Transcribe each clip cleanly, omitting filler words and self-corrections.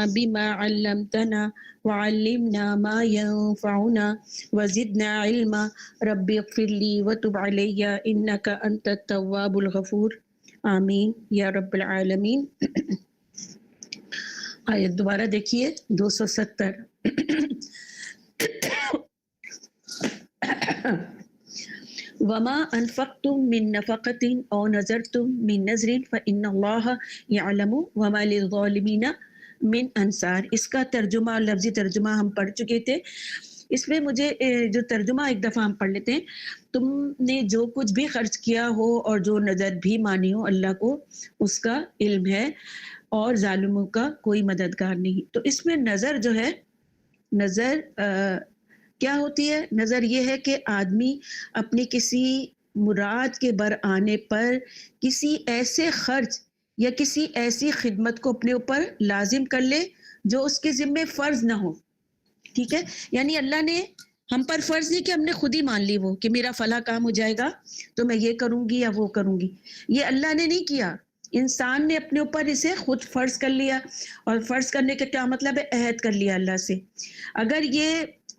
بما علمتنا وعلمنا ما ينفعنا وزدنا علما رب اغفر لي وتب علي انك انت التواب الغفور آمین یا رب العالمین۔ آیت دوبارہ دیکھیے 270۔ وما انفقتم من نفقة او نذرتم من نذر فإن اللہ یعلم وما للظالمین من انصار۔ اس کا ترجمہ، لفظی ترجمہ ہم پڑھ چکے تھے۔ اس میں مجھے جو ترجمہ ایک دفعہ ہم پڑھ لیتے ہیں۔ تم نے جو کچھ بھی خرچ کیا ہو اور جو نظر بھی مانی ہو، اللہ کو اس کا علم ہے اور ظالموں کا کوئی مددگار نہیں۔ تو اس میں نظر جو ہے، نظر کیا ہوتی ہے؟ نظر یہ ہے کہ آدمی اپنی کسی مراد کے بر آنے پر کسی ایسے خرچ یا کسی ایسی خدمت کو اپنے اوپر لازم کر لے جو اس کے ذمے فرض نہ ہو۔ ٹھیک ہے، یعنی اللہ نے ہم پر فرض نہیں کہ ہم نے خود ہی مان لی وہ کہ میرا فلاں کام ہو جائے گا تو میں یہ کروں گی یا وہ کروں گی، یہ اللہ نے نہیں کیا، انسان نے اپنے اوپر اسے خود فرض کر لیا۔ اور فرض کرنے کا کیا مطلب ہے؟ عہد کر لیا اللہ سے۔ اگر یہ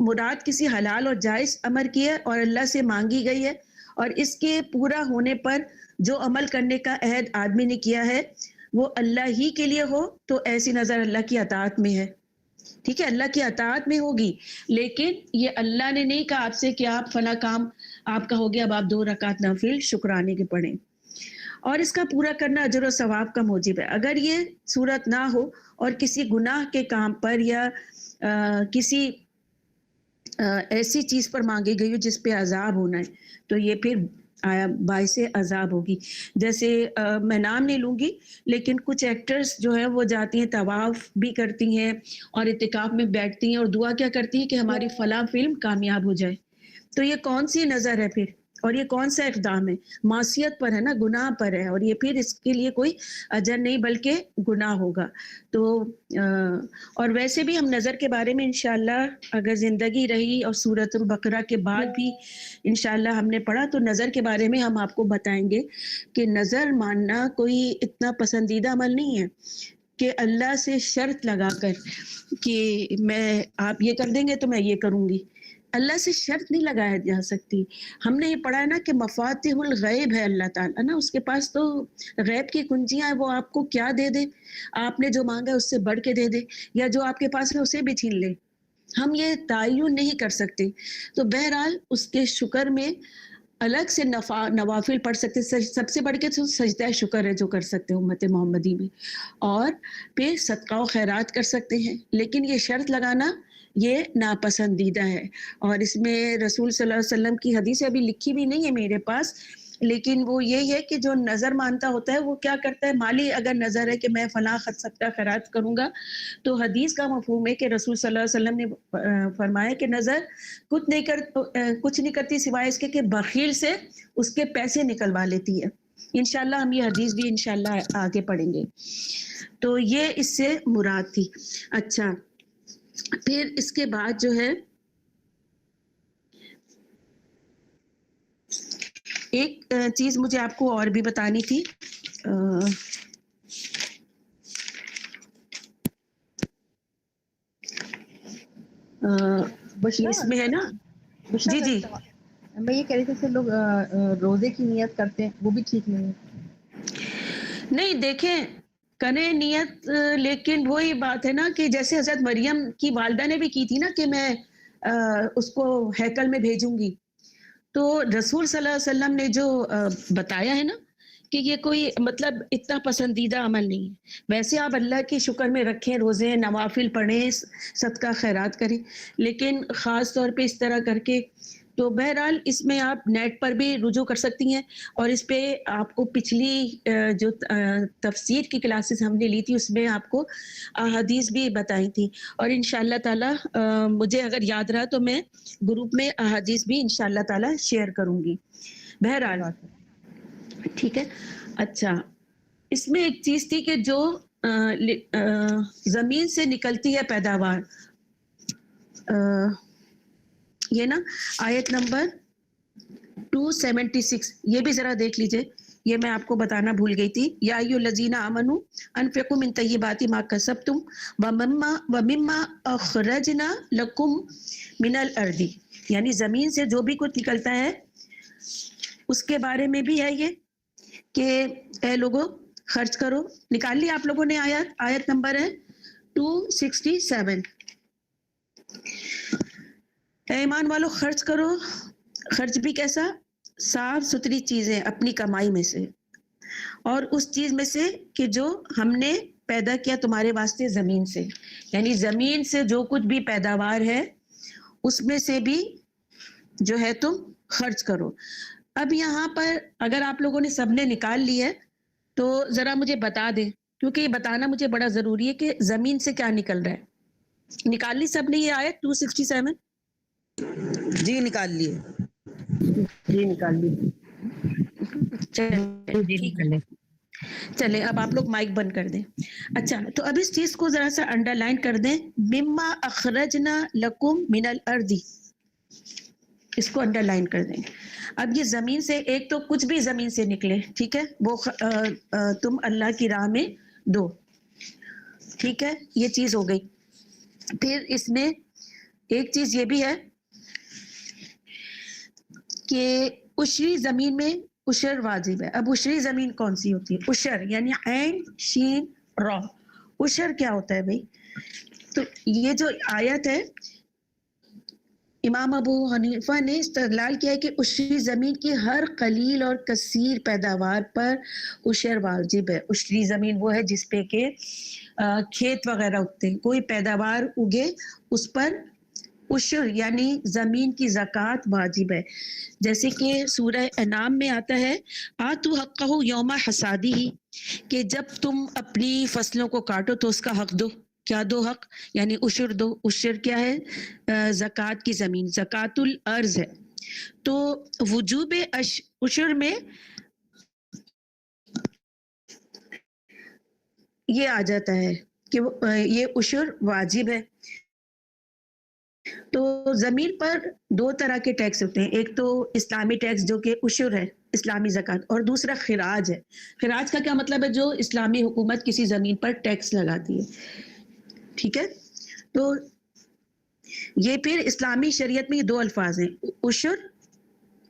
مراد کسی حلال اور جائز امر کی ہے اور اللہ سے مانگی گئی ہے اور اس کے پورا ہونے پر جو عمل کرنے کا عہد آدمی نے کیا ہے وہ اللہ ہی کے لیے ہو تو ایسی نظر اللہ کی اطاعت میں ہے۔ ٹھیک ہے، اللہ کی اطاعت میں ہوگی، لیکن یہ اللہ نے نہیں کہا آپ سے کہ آپ فلاں کام آپ کا ہو گیا، اب آپ 2 رکعت نفل شکرانے کے پڑھیں، اور اس کا پورا کرنا اجر و ثواب کا موجب ہے۔ اگر یہ صورت نہ ہو اور کسی گناہ کے کام پر یا کسی ایسی چیز پر مانگی گئی ہو جس پہ عذاب ہونا ہے تو یہ پھر باعث عذاب ہوگی۔ جیسے میں نام نہیں لوں گی، لیکن کچھ ایکٹرز جو ہیں وہ جاتی ہیں، طواف بھی کرتی ہیں اور اعتکاف میں بیٹھتی ہیں اور دعا کیا کرتی ہیں کہ ہماری فلاں فلم کامیاب ہو جائے۔ تو یہ کون سی نظر ہے پھر، اور یہ کون سا اقدام ہے؟ معصیت پر ہے نا، گناہ پر ہے، اور یہ پھر اس کے لیے کوئی اجر نہیں بلکہ گناہ ہوگا۔ تو اور ویسے بھی ہم نظر کے بارے میں انشاءاللہ اگر زندگی رہی اور سورۃ البقرہ کے بعد بھی انشاءاللہ ہم نے پڑھا تو نظر کے بارے میں ہم آپ کو بتائیں گے کہ نظر ماننا کوئی اتنا پسندیدہ عمل نہیں ہے کہ اللہ سے شرط لگا کر کہ میں آپ یہ کر دیں گے تو میں یہ کروں گی۔ اللہ سے شرط نہیں لگایا جا سکتی۔ ہم نے یہ پڑھا ہے نا کہ مفاتیح الغیب ہے اللہ تعالیٰ نا، اس کے پاس تو غیب کی کنجیاں ہیں، وہ آپ کو کیا دے دے، آپ نے جو مانگا اس سے بڑھ کے دے دے، یا جو آپ کے پاس ہے اسے بھی چھین لے۔ ہم یہ تعین نہیں کر سکتے۔ تو بہرحال اس کے شکر میں الگ سے نوافل پڑھ سکتے، سب سے بڑھ کے تو سجدہ شکر ہے جو کر سکتے ہیں امت محمدی میں، اور پھر صدقہ و خیرات کر سکتے ہیں، لیکن یہ شرط لگانا یہ ناپسندیدہ ہے۔ اور اس میں رسول صلی اللہ علیہ وسلم کی حدیث ابھی لکھی بھی نہیں ہے میرے پاس، لیکن وہ یہی ہے کہ جو نظر مانتا ہوتا ہے وہ کیا کرتا ہے، مالی اگر نظر ہے کہ میں فلاں صدقہ خیرات کروں گا تو حدیث کا مفہوم ہے کہ رسول صلی اللہ علیہ وسلم نے فرمایا کہ نظر کچھ نہیں کرتی سوائے اس کے کہ بخیل سے اس کے پیسے نکلوا لیتی ہے۔ انشاءاللہ ہم یہ حدیث بھی انشاءاللہ آگے پڑھیں گے۔ تو یہ اس سے مراد تھی۔ اچھا، پھر اس کے بعد جو ہے ایک چیز مجھے آپ کو اور بھی بتانی تھی، اس میں ہے نا، جی جی میں یہ کہہ رہی تھی لوگ روزے کی نیت کرتے ہیں وہ بھی ٹھیک نہیں ہے؟ نہیں، دیکھیں کریں نیت، لیکن وہی بات ہے نا کہ جیسے حضرت مریم کی والدہ نے بھی کی تھی نا کہ میں اس کو ہیکل میں بھیجوں گی، تو رسول صلی اللہ علیہ وسلم نے جو بتایا ہے نا کہ یہ کوئی مطلب اتنا پسندیدہ عمل نہیں ہے۔ ویسے آپ اللہ کے شکر میں رکھیں، روزے نوافل پڑھیں، صدقہ خیرات کریں، لیکن خاص طور پہ اس طرح کر کے تو بہرحال اس میں آپ نیٹ پر بھی رجوع کر سکتی ہیں، اور اس پہ آپ کو پچھلی جو تفسیر کی کلاسز ہم نے لی تھی اس میں آپ کو احادیث بھی بتائی تھی، اور انشاءاللہ تعالی مجھے اگر یاد رہا تو میں گروپ میں احادیث بھی انشاءاللہ تعالی شیئر کروں گی۔ بہرحال ٹھیک ہے۔ اچھا، اس میں ایک چیز تھی کہ جو زمین سے نکلتی ہے پیداوار، یہ نا آیت نمبر 276، یہ بھی ذرا دیکھ لیجئے، یہ میں آپ کو بتانا بھول گئی تھی. یا ایھا آمنوا انفقوا من طیبات ما کسبتم ومما اخرجنا لکم من الارض، یعنی زمین سے جو بھی کچھ نکلتا ہے اس کے بارے میں بھی ہے یہ کہ اے لوگوں خرچ کرو. نکال لی آپ لوگوں نے آیت نمبر ہے 267. اے ایمان والو خرچ کرو. خرچ بھی کیسا؟ صاف ستھری چیزیں اپنی کمائی میں سے، اور اس چیز میں سے کہ جو ہم نے پیدا کیا تمہارے واسطے زمین سے، یعنی زمین سے جو کچھ بھی پیداوار ہے اس میں سے بھی جو ہے تم خرچ کرو. اب یہاں پر اگر آپ لوگوں نے سب نے نکال لی ہے تو ذرا مجھے بتا دیں، کیونکہ یہ بتانا مجھے بڑا ضروری ہے کہ زمین سے کیا نکل رہا ہے. نکال لی سب نے یہ آیت 267؟ جی نکال لیے. جی نکال لی. ٹھیک ہے، چلے اب آپ لوگ مائک بند کر دیں. اچھا تو اب اس چیز کو ذرا سا انڈر لائن کر دیں، مما اخرجنا لکم من الارض، اس کو انڈر لائن کر دیں. اب یہ زمین سے ایک تو کچھ بھی زمین سے نکلے، ٹھیک ہے، وہ تم اللہ کی راہ میں دو، ٹھیک ہے، یہ چیز ہو گئی. پھر اس میں ایک چیز یہ بھی ہے کہ عشری زمین میں عشر واجب ہے. اب عشری زمین کون سی ہوتی ہے؟ عشر یعنی عین شین را. عشر کیا ہوتا ہے بھائی؟ تو یہ جو آیت ہے امام ابو حنیفہ نے استدلال کیا ہے کہ عشری زمین کی ہر قلیل اور کثیر پیداوار پر عشر واجب ہے. عشری زمین وہ ہے جس پہ کہ کھیت وغیرہ اگتے ہیں، کوئی پیداوار اگے اس پر عشر یعنی زمین کی زکوٰۃ واجب ہے. جیسے کہ سورہ انعام میں آتا ہے آتو حقہ یوم حصادہ، کہ جب تم اپنی فصلوں کو کاٹو تو اس کا حق دو. کیا دو؟ حق یعنی عشر دو. عشر کیا ہے؟ زکوٰۃ کی زمین، زکوٰۃ الارض ہے. تو وجوب عشر میں یہ آ جاتا ہے کہ یہ عشر واجب ہے. تو زمین پر دو طرح کے ٹیکس ہوتے ہیں، ایک تو اسلامی ٹیکس جو کہ عشر ہے، اسلامی زکوٰۃ، اور دوسرا خراج ہے. خراج کا کیا مطلب ہے؟ جو اسلامی حکومت کسی زمین پر ٹیکس لگاتی ہے، ٹھیک ہے. تو یہ پھر اسلامی شریعت میں یہ دو الفاظ ہیں،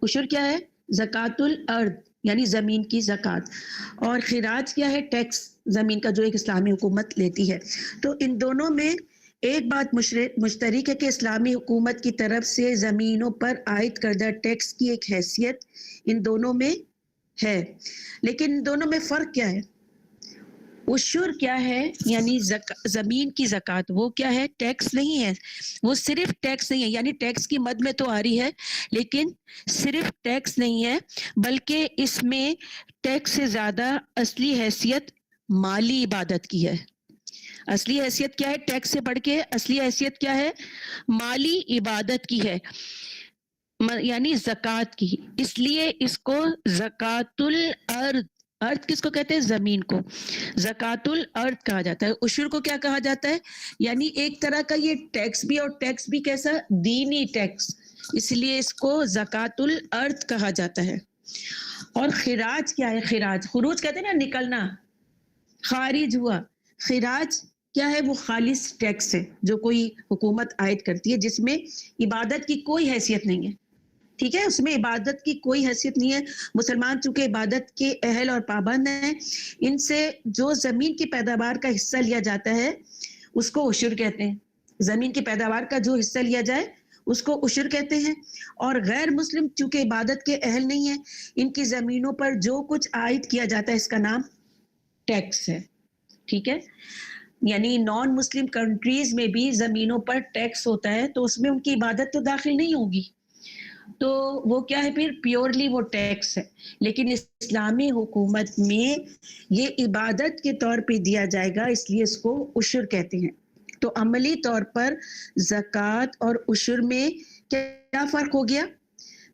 عشر کیا ہے؟ زکوٰۃ الارض یعنی زمین کی زکوٰۃ، اور خراج کیا ہے؟ ٹیکس زمین کا جو ایک اسلامی حکومت لیتی ہے. تو ان دونوں میں ایک بات مشترک ہے کہ اسلامی حکومت کی طرف سے زمینوں پر عائد کردہ ٹیکس کی ایک حیثیت ان دونوں میں ہے. لیکن ان دونوں میں فرق کیا ہے؟ عشر کیا ہے؟ یعنی زمین کی زکوٰۃ، وہ کیا ہے؟ ٹیکس نہیں ہے، وہ صرف ٹیکس نہیں ہے، یعنی ٹیکس کی مد میں تو آ رہی ہے لیکن صرف ٹیکس نہیں ہے، بلکہ اس میں ٹیکس سے زیادہ اصلی حیثیت مالی عبادت کی ہے. اصلی حیثیت کیا ہے؟ ٹیکس سے بڑھ کے اصلی حیثیت کیا ہے؟ مالی عبادت کی ہے، یعنی زکوٰۃ کی. اس لیے اس کو زکوٰۃ الارض، ارض کس کو کہتے ہیں؟ زمین کو زکوٰۃ الارض کہا جاتا ہے. عشر کو کیا کہا جاتا ہے؟ یعنی ایک طرح کا یہ ٹیکس بھی، اور ٹیکس بھی کیسا؟ دینی ٹیکس، اس لیے اس کو زکوٰۃ الارض کہا جاتا ہے. اور خراج کیا ہے؟ خروج کہتے ہیں نا، نکلنا، خارج ہوا. خراج کیا ہے؟ وہ خالص ٹیکس ہے جو کوئی حکومت عائد کرتی ہے، جس میں عبادت کی کوئی حیثیت نہیں ہے، ٹھیک ہے، اس میں عبادت کی کوئی حیثیت نہیں ہے. مسلمان چونکہ عبادت کے اہل اور پابند ہیں، ان سے جو زمین کی پیداوار کا حصہ لیا جاتا ہے اس کو عشر کہتے ہیں. زمین کی پیداوار کا جو حصہ لیا جائے اس کو عشر کہتے ہیں. اور غیر مسلم چونکہ عبادت کے اہل نہیں ہیں، ان کی زمینوں پر جو کچھ عائد کیا جاتا ہے اس کا نام ٹیکس ہے، ٹھیک ہے. یعنی نان مسلم کنٹریز میں بھی زمینوں پر ٹیکس ہوتا ہے، تو اس میں ان کی عبادت تو داخل نہیں ہوگی، تو وہ کیا ہے؟ پھر پیورلی وہ ٹیکس ہے. لیکن اسلامی حکومت میں یہ عبادت کے طور پہ دیا جائے گا، اس لیے اس کو عشر کہتے ہیں. تو عملی طور پر زکوٰۃ اور عشر میں کیا فرق ہو گیا؟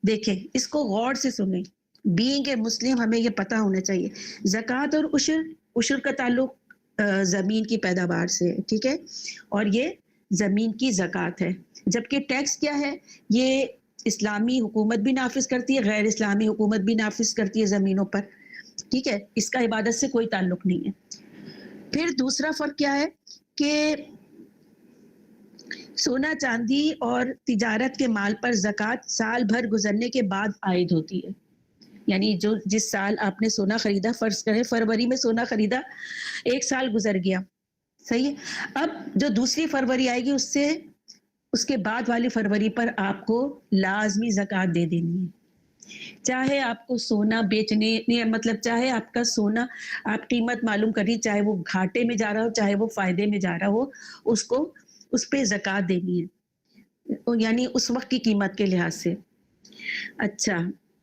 دیکھیں اس کو غور سے سنیں، بینگ اے مسلم ہمیں یہ پتا ہونا چاہیے. زکوٰۃ اور عشر کا تعلق زمین کی پیداوار سے ہے، ٹھیک ہے، اور یہ زمین کی زکوٰۃ ہے. جبکہ ٹیکس کیا ہے؟ یہ اسلامی حکومت بھی نافذ کرتی ہے، غیر اسلامی حکومت بھی نافذ کرتی ہے زمینوں پر. ٹھیک ہے, اس کا عبادت سے کوئی تعلق نہیں ہے. پھر دوسرا فرق کیا ہے کہ سونا چاندی اور تجارت کے مال پر زکوٰۃ سال بھر گزرنے کے بعد عائد ہوتی ہے. یعنی جو جس سال آپ نے سونا خریدا, فرض کریں فروری میں سونا خریدا, 1 سال گزر گیا, صحیح ہے, اب جو دوسری فروری آئے گی اس کے بعد والی فروری پر آپ کو لازمی زکوٰۃ دے دینی ہے. چاہے آپ کو سونا بیچنے, مطلب چاہے آپ کا سونا آپ قیمت معلوم کری, چاہے وہ گھاٹے میں جا رہا ہو چاہے وہ فائدے میں جا رہا ہو, اس پہ زکوٰۃ دینی ہے, یعنی اس وقت کی قیمت کے لحاظ سے. اچھا,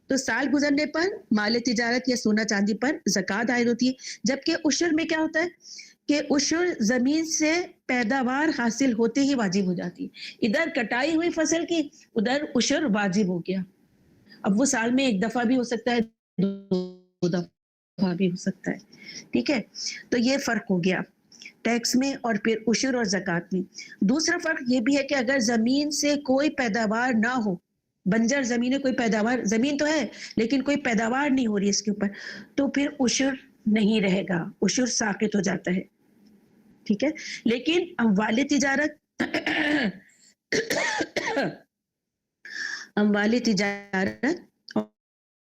تو سال گزرنے پر مال تجارت یا سونا چاندی پر زکوٰۃ عائد ہوتی ہے. جبکہ عشر میں کیا ہوتا ہے کہ عشر زمین سے پیداوار حاصل ہوتے ہی واجب ہو جاتی ہے. ادھر کٹائی ہوئی فصل کی, ادھر عشر واجب ہو گیا. اب وہ سال میں 1 دفعہ بھی ہو سکتا ہے, 2 دفعہ بھی ہو سکتا ہے. ٹھیک ہے, تو یہ فرق ہو گیا ٹیکس میں اور پھر عشر اور زکوٰۃ میں. دوسرا فرق یہ بھی ہے کہ اگر زمین سے کوئی پیداوار نہ ہو, بنجر زمین ہے, کوئی پیداوار, زمین تو ہے لیکن کوئی پیداوار نہیں ہو رہی اس کے اوپر, تو پھر عشر نہیں رہے گا, عشر ساقط ہو جاتا ہے. ٹھیک ہے, لیکن اموال تجارت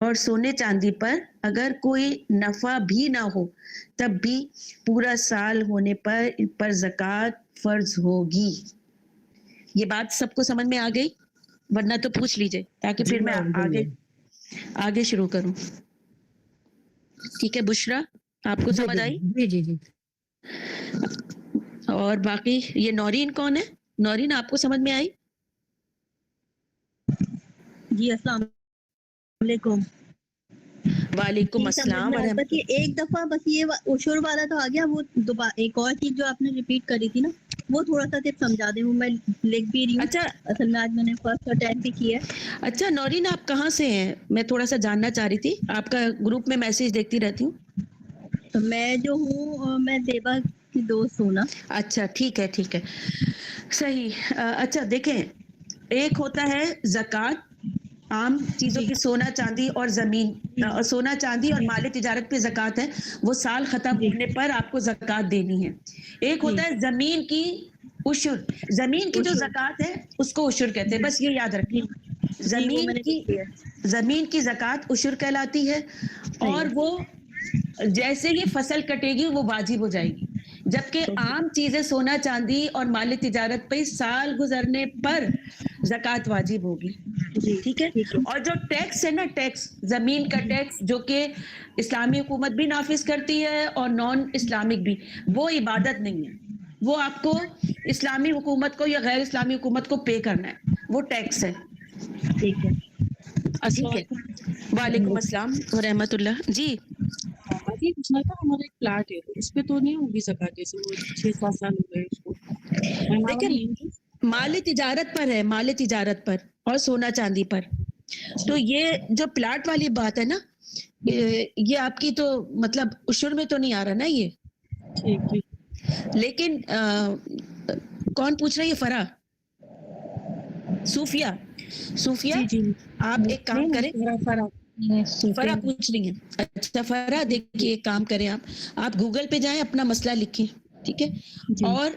اور سونے چاندی پر اگر کوئی نفع بھی نہ ہو تب بھی پورا سال ہونے پر زکوٰۃ فرض ہوگی. یہ بات سب کو سمجھ میں آ گئی؟ ورنہ تو پوچھ لیجئے تاکہ پھر میں آگے شروع کروں. ٹھیک ہے بشرا, آپ کو سمجھ آئی؟ جی. اور باقی یہ نورین کون ہے؟ نورین آپ کو سمجھ میں آئی؟ جی السلام علیکم. وعلیکم السلام ورحمۃ بس یہ ایک دفعہ بس یہ عشر والا تو آ گیا, وہ دوبارہ ایک اور چیز جو آپ نے ریپیٹ کری تھی نا, وہ تھوڑا سا صرف سمجھا دیں, وہ میں لکھ بھی رہی ہوں. اچھا اصل میں آج میں نے فرسٹ اٹیمپٹ بھی کیا ہے. اچھا نورین, آپ کہاں سے ہیں؟ میں تھوڑا سا جاننا چاہ رہی تھی, آپ کا گروپ میں میسج دیکھتی رہتی ہوں. تو میں جو ہوں میں زیبا کی دوست ہوں نا. اچھا ٹھیک ہے صحیح. اچھا دیکھیں, ایک ہوتا ہے زکوٰۃ عام چیزوں کی, سونا چاندی اور زمین, سونا چاندی اور مال تجارت پہ زکوٰۃ ہے, وہ سال ختم ہونے پر آپ کو زکوٰۃ دینی ہے. ایک ہوتا ہے زمین کی عشر, زمین کی جو زکوٰۃ ہے اس کو عشر کہتے ہیں, بس یہ یاد رکھیں. زمین کی زکوٰۃ عشر کہلاتی ہے, اور وہ جیسے ہی فصل کٹے گی وہ واجب ہو جائے گی. جبکہ عام چیزیں سونا چاندی اور مال تجارت پہ سال گزرنے پر زکوٰۃ واجب ہوگی. ٹھیک ہے, اور جو ٹیکس ہے نا, ٹیکس زمین کا ٹیکس جو کہ اسلامی حکومت بھی نافذ کرتی ہے اور نان اسلامک بھی, وہ عبادت نہیں ہے, وہ آپ کو اسلامی حکومت کو یا غیر اسلامی حکومت کو پے کرنا ہے, وہ ٹیکس ہے. ٹھیک ہے. ٹھیک ہے, وعلیکم السلام ورحمۃ اللہ. جی یہ پوچھنا تھا, ہمارا ایک پلاٹ ہے اس پہ تو نہیں ہوگی زکوٰۃ, جیسے وہ 6-7 سال ہو گئے اس کو. دیکھیں مال تجارت پر ہے, مال تجارت پر اور سونا چاندی پر. تو یہ جو پلاٹ والی بات ہے نا, یہ آپ کی تو مطلب عشر میں تو نہیں آ رہا نا یہ. ٹھیک. لیکن کون پوچھ رہی ہے؟ فرا, صوفیہ جی آپ ایک کام کریں. فرا پوچھ رہی ہیں. اچھا فرا, دیکھیے ایک کام کریں, آپ گوگل پہ جائیں, اپنا مسئلہ لکھیں, ٹھیک ہے, اور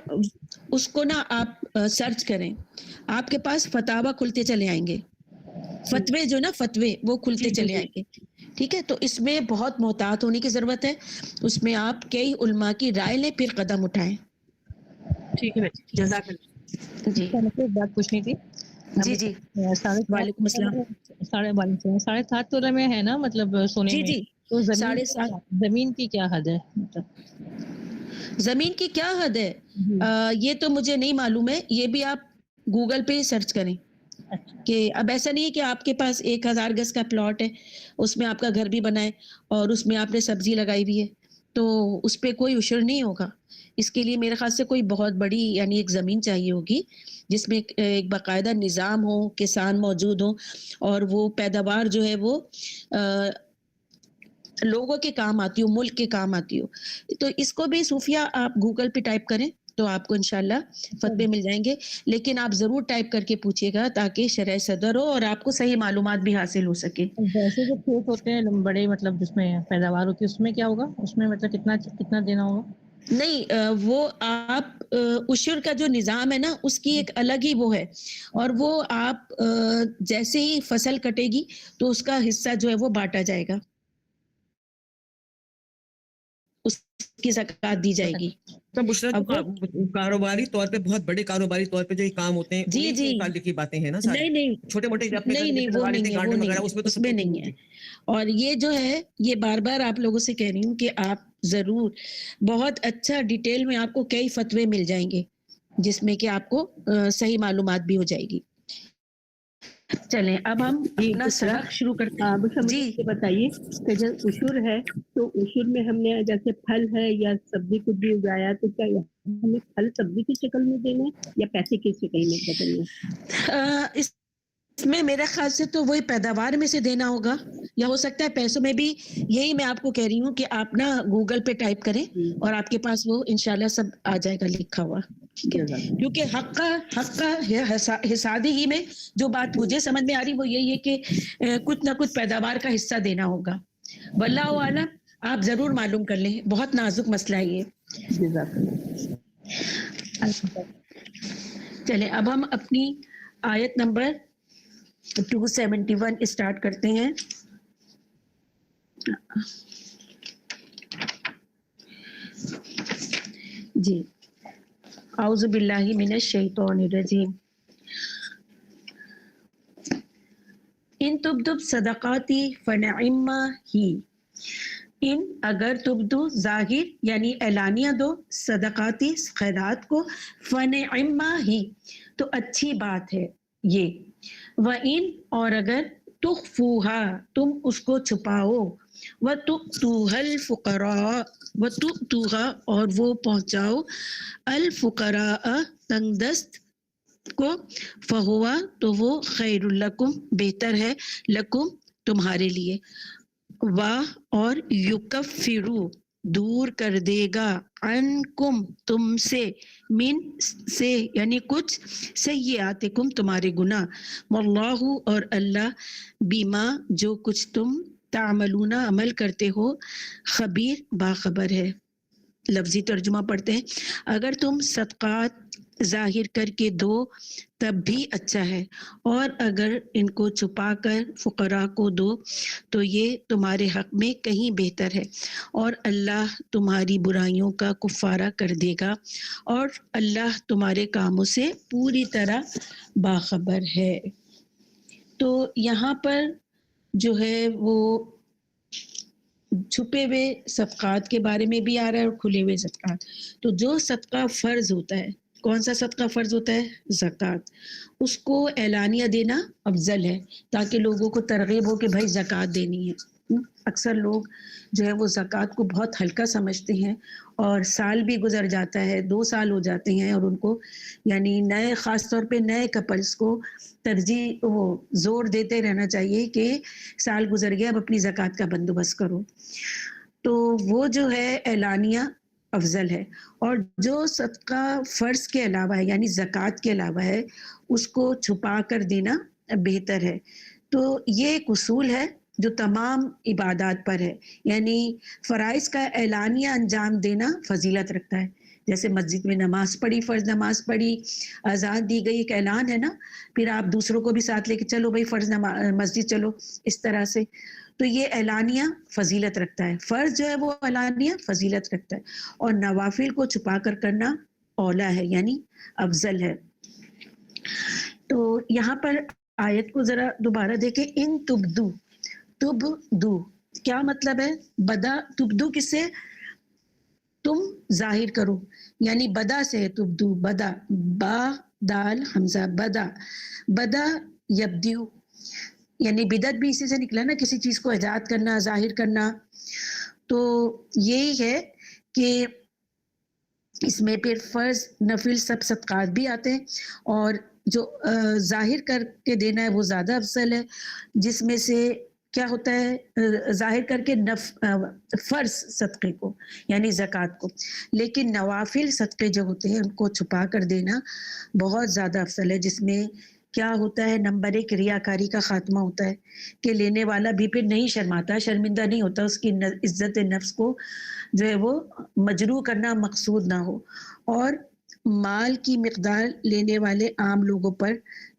اس کو نا آپ سرچ کریں, آپ کے پاس فتاوی کھلتے چلے آئیں گے, فتوے جو نا فتوے وہ کھلتے چلے آئیں گے. ٹھیک ہے, تو اس میں بہت محتاط ہونے کی ضرورت ہے, اس میں آپ کئی علماء کی رائے لیں پھر قدم اٹھائیں. ٹھیک ہے, جزاک اللہ. جی ایک بات پوچھنی تھی. جی وعلیکم السلام. 7.5 تولے میں ہے نا, مطلب سونے میں, تو 7.5 زمین کی کیا حد ہے؟ زمین کی کیا حد ہے یہ تو مجھے نہیں معلوم ہے, یہ بھی آپ گوگل پہ سرچ کریں. کہ اب ایسا نہیں ہے کہ آپ کے پاس 1000 گز کا پلاٹ ہے, اس میں آپ کا گھر بھی بنا ہے اور اس میں آپ نے سبزی لگائی بھی ہے, تو اس پہ کوئی عشر نہیں ہوگا. اس کے لیے میرے خیال سے کوئی بہت بڑی یعنی ایک زمین چاہیے ہوگی جس میں ایک باقاعدہ نظام ہو, کسان موجود ہوں, اور وہ پیداوار جو ہے وہ لوگوں کے کام آتی ہو, ملک کے کام آتی ہو. تو اس کو بھی صوفیہ آپ گوگل پہ ٹائپ کریں, تو آپ کو انشاءاللہ فتوے مل جائیں گے، لیکن آپ ضرور ٹائپ کر کے پوچھیے گا تاکہ شرح صدر ہو اور آپ کو صحیح معلومات بھی حاصل ہو سکے۔ ویسے جو کھیت ہوتے ہیں بڑے مطلب جس میں پیداوار ہوتی ہے اس میں کیا ہوگا؟ اس میں مطلب کتنا دینا ہوگا؟ نہیں وہ آپ عشر کا جو نظام ہے نا اس کی ایک الگ ہی وہ ہے، اور وہ آپ جیسے ہی فصل کٹے گی تو اس کا حصہ جو ہے وہ بانٹا جائے گا، اس کی زکوٰۃ دی جائے گی۔ تو بشرا اب جو کاروباری طور پہ بہت بڑے کاروباری طور پہ جو یہ کام ہوتے ہیں جی انہیں جی سے متعلق کی باتیں ہیں نا ساری، نہیں چھوٹے موٹے جو اپنے نہیں نہیں وہ نہیں ہے، وہ گارڈن نہیں وغیرہ ہے، اس میں تو اس میں نہیں ہے۔ اور یہ جو ہے یہ بار بار آپ لوگوں سے کہہ رہی ہوں کہ آپ ضرور بہت اچھا ڈیٹیل میں آپ کو کئی فتوے مل جائیں گے جس میں کہ آپ کو صحیح معلومات بھی ہو جائے گی۔ چلیں اب ہم اپنا سبق شروع کرتے ہیں۔ بشرا مجھے جی یہ بتائیے کہ جب عشر ہے تو عشر میں ہم نے جیسے پھل ہے یا سبزی کچھ بھی اگایا تو کیا ہمیں پھل سبزی کی شکل میں دینا ہے یا پیسے کی شکل میں بدلنا ہے؟ اس میں میرے خیال سے تو وہی پیداوار میں سے دینا ہوگا، یا ہو سکتا ہے پیسوں میں بھی۔ یہی میں آپ کو کہہ رہی ہوں کہ آپ نا گوگل پہ ٹائپ کریں اور آپ کے پاس وہ انشاءاللہ سب آ جائے گا لکھا ہوا، ٹھیک ہے؟ کیونکہ حق کا حسادی ہی میں جو بات مجھے سمجھ میں آ رہی وہ یہی ہے کہ کچھ نہ کچھ پیداوار کا حصہ دینا ہوگا۔ واللہ اعلم، آپ ضرور معلوم کر لیں، بہت نازک مسئلہ ہے یہ۔ چلیں اب ہم اپنی آیت نمبر 271 اسٹارٹ کرتے ہیں۔ جی اعوذ باللہ من الشیطان الرجیم۔ ان تبدو صدقاتی فنعما ہی، ان اگر تبدو ظاہر یعنی اعلانیہ دو، صدقاتی خیرات کو، فنعما ہی تو اچھی بات ہے یہ، وَإِن اور اگر تخفوها تم اس کو چھپاؤ، وَتُؤْتُوهَا الْفُقَرَاءَ وَتُؤْتُوهَا اور وہ پہنچاؤ، الفقراء تنگ دست کو، فہوا تو وہ خیر لکم بہتر ہے، لکم تمہارے لیے، واہ اور یکفرو دور کر دے گا، عنکم تم سے، من سے یعنی کچھ، سیئاتکم تمہارے گناہ، واللہ اور اللہ، بیما جو کچھ تم تعملون عمل کرتے ہو، خبیر باخبر ہے۔ لفظی ترجمہ پڑھتے ہیں، اگر تم صدقات ظاہر کر کے دو تب بھی اچھا ہے، اور اگر ان کو چھپا کر فقراء کو دو تو یہ تمہارے حق میں کہیں بہتر ہے، اور اللہ تمہاری برائیوں کا کفارہ کر دے گا، اور اللہ تمہارے کاموں سے پوری طرح باخبر ہے۔ تو یہاں پر جو ہے وہ چھپے ہوئے صدقات کے بارے میں بھی آ رہا ہے اور کھلے ہوئے صدقات۔ تو جو صدقہ فرض ہوتا ہے، کون سا صدقہ فرض ہوتا ہے؟ زکوٰۃ، اس کو اعلانیہ دینا افضل ہے تاکہ لوگوں کو ترغیب ہو کہ بھائی زکوٰۃ دینی ہے۔ اکثر لوگ جو ہے وہ زکوٰۃ کو بہت ہلکا سمجھتے ہیں، اور سال بھی گزر جاتا ہے، 2 سال ہو جاتے ہیں، اور ان کو یعنی نئے، خاص طور پہ نئے کپلز کو ترجیح وہ زور دیتے رہنا چاہیے کہ سال گزر گیا اب اپنی زکوٰۃ کا بندوبست کرو۔ تو وہ جو ہے اعلانیہ افضل ہے، اور جو صدقہ فرض کے علاوہ ہے یعنی زکوٰۃ کے علاوہ ہے اس کو چھپا کر دینا بہتر ہے۔ تو یہ ایک اصول ہے جو تمام عبادات پر ہے، یعنی فرائض کا اعلانیہ انجام دینا فضیلت رکھتا ہے۔ جیسے مسجد میں نماز پڑھی، فرض نماز پڑھی، اذان دی گئی، ایک اعلان ہے نا، پھر آپ دوسروں کو بھی ساتھ لے کے چلو بھائی فرض مسجد چلو، اس طرح سے۔ تو یہ اعلانیہ فضیلت رکھتا ہے، فرض جو ہے وہ اعلانیہ فضیلت رکھتا ہے، اور نوافل کو چھپا کر کرنا اولا ہے یعنی افضل ہے۔ تو یہاں پر آیت کو ذرا دوبارہ دیکھیں، ان تبدو، تبدو کیا مطلب ہے؟ بدا، تبدو کس سے؟ تم ظاہر کرو، یعنی بدا سے، تبدو بدا، با دال حمزہ، بدا، بدا یبدیو، یعنی بدعت بھی اسی سے نکلا نا، کسی چیز کو ایجاد کرنا، ظاہر کرنا۔ تو یہی ہے کہ اس میں پھر فرض نفل سب صدقات بھی آتے ہیں، اور جو ظاہر کر کے دینا ہے وہ زیادہ افضل ہے، جس میں سے کیا ہوتا ہے ظاہر کر کے فرض صدقے کو یعنی زکوٰۃ کو، لیکن نوافل صدقے جو ہوتے ہیں ان کو چھپا کر دینا بہت زیادہ افضل ہے، جس میں کیا ہوتا ہے نمبر 1 ریاکاری کا خاتمہ ہوتا ہے کہ لینے والا بھی پھر نہیں شرماتا، شرمندہ نہیں ہوتا، اس کی عزت نفس کو جو ہے وہ مجروح کرنا مقصود نہ ہو، اور مال کی مقدار لینے والے عام لوگوں پر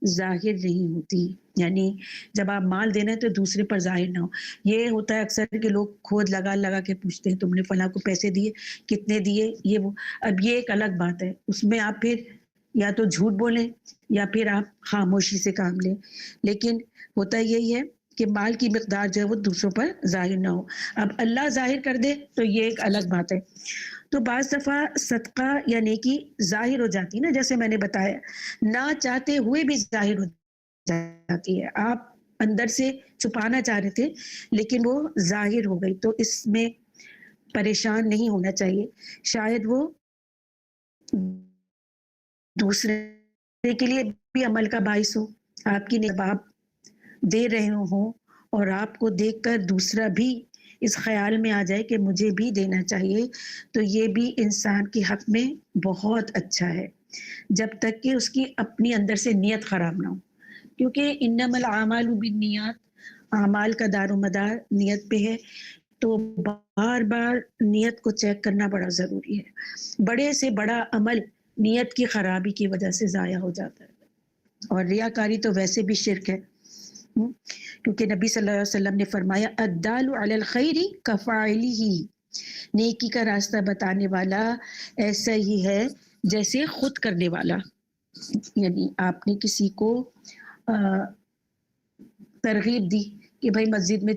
ظاہر نہیں ہوتی، یعنی جب آپ مال دینا ہے تو دوسرے پر ظاہر نہ ہو۔ یہ ہوتا ہے اکثر کہ لوگ کھود لگا کے پوچھتے ہیں تم نے فلاں کو پیسے دیے، کتنے دیے، یہ وہ۔ اب یہ ایک الگ بات ہے، اس میں آپ پھر یا تو جھوٹ بولیں یا پھر آپ خاموشی سے کام لیں، لیکن ہوتا یہی ہے کہ مال کی مقدار جو ہے وہ دوسروں پر ظاہر نہ ہو۔ اب اللہ ظاہر کر دے تو یہ ایک الگ بات ہے۔ تو بعض دفعہ صدقہ یا نیکی ظاہر ہو جاتی ہے نا، جیسے میں نے بتایا نہ چاہتے ہوئے بھی ظاہر ہو جاتی ہے، آپ اندر سے چھپانا چاہ رہے تھے لیکن وہ ظاہر ہو گئی، تو اس میں پریشان نہیں ہونا چاہیے، شاید وہ دوسرے کے لیے بھی عمل کا باعث ہو، آپ کی نباب دے رہے ہوں اور آپ کو دیکھ کر دوسرا بھی اس خیال میں آ جائے کہ مجھے بھی دینا چاہیے، تو یہ بھی انسان کے حق میں بہت اچھا ہے، جب تک کہ اس کی اپنی اندر سے نیت خراب نہ ہو، کیونکہ انما الاعمال بالنیات، اعمال کا دار و مدار نیت پہ ہے، تو بار بار نیت کو چیک کرنا بڑا ضروری ہے۔ بڑے سے بڑا عمل نیت کی خرابی کی وجہ سے ضائع ہو جاتا ہے، اور ریاکاری تو ویسے بھی شرک ہے، کیونکہ نبی صلی اللہ علیہ وسلم نے فرمایا الدال علی الخیر کفاعلہ، نیکی کا راستہ بتانے والا ایسا ہی ہے جیسے خود کرنے والا، یعنی آپ نے کسی کو ترغیب دی کہ بھائی مسجد میں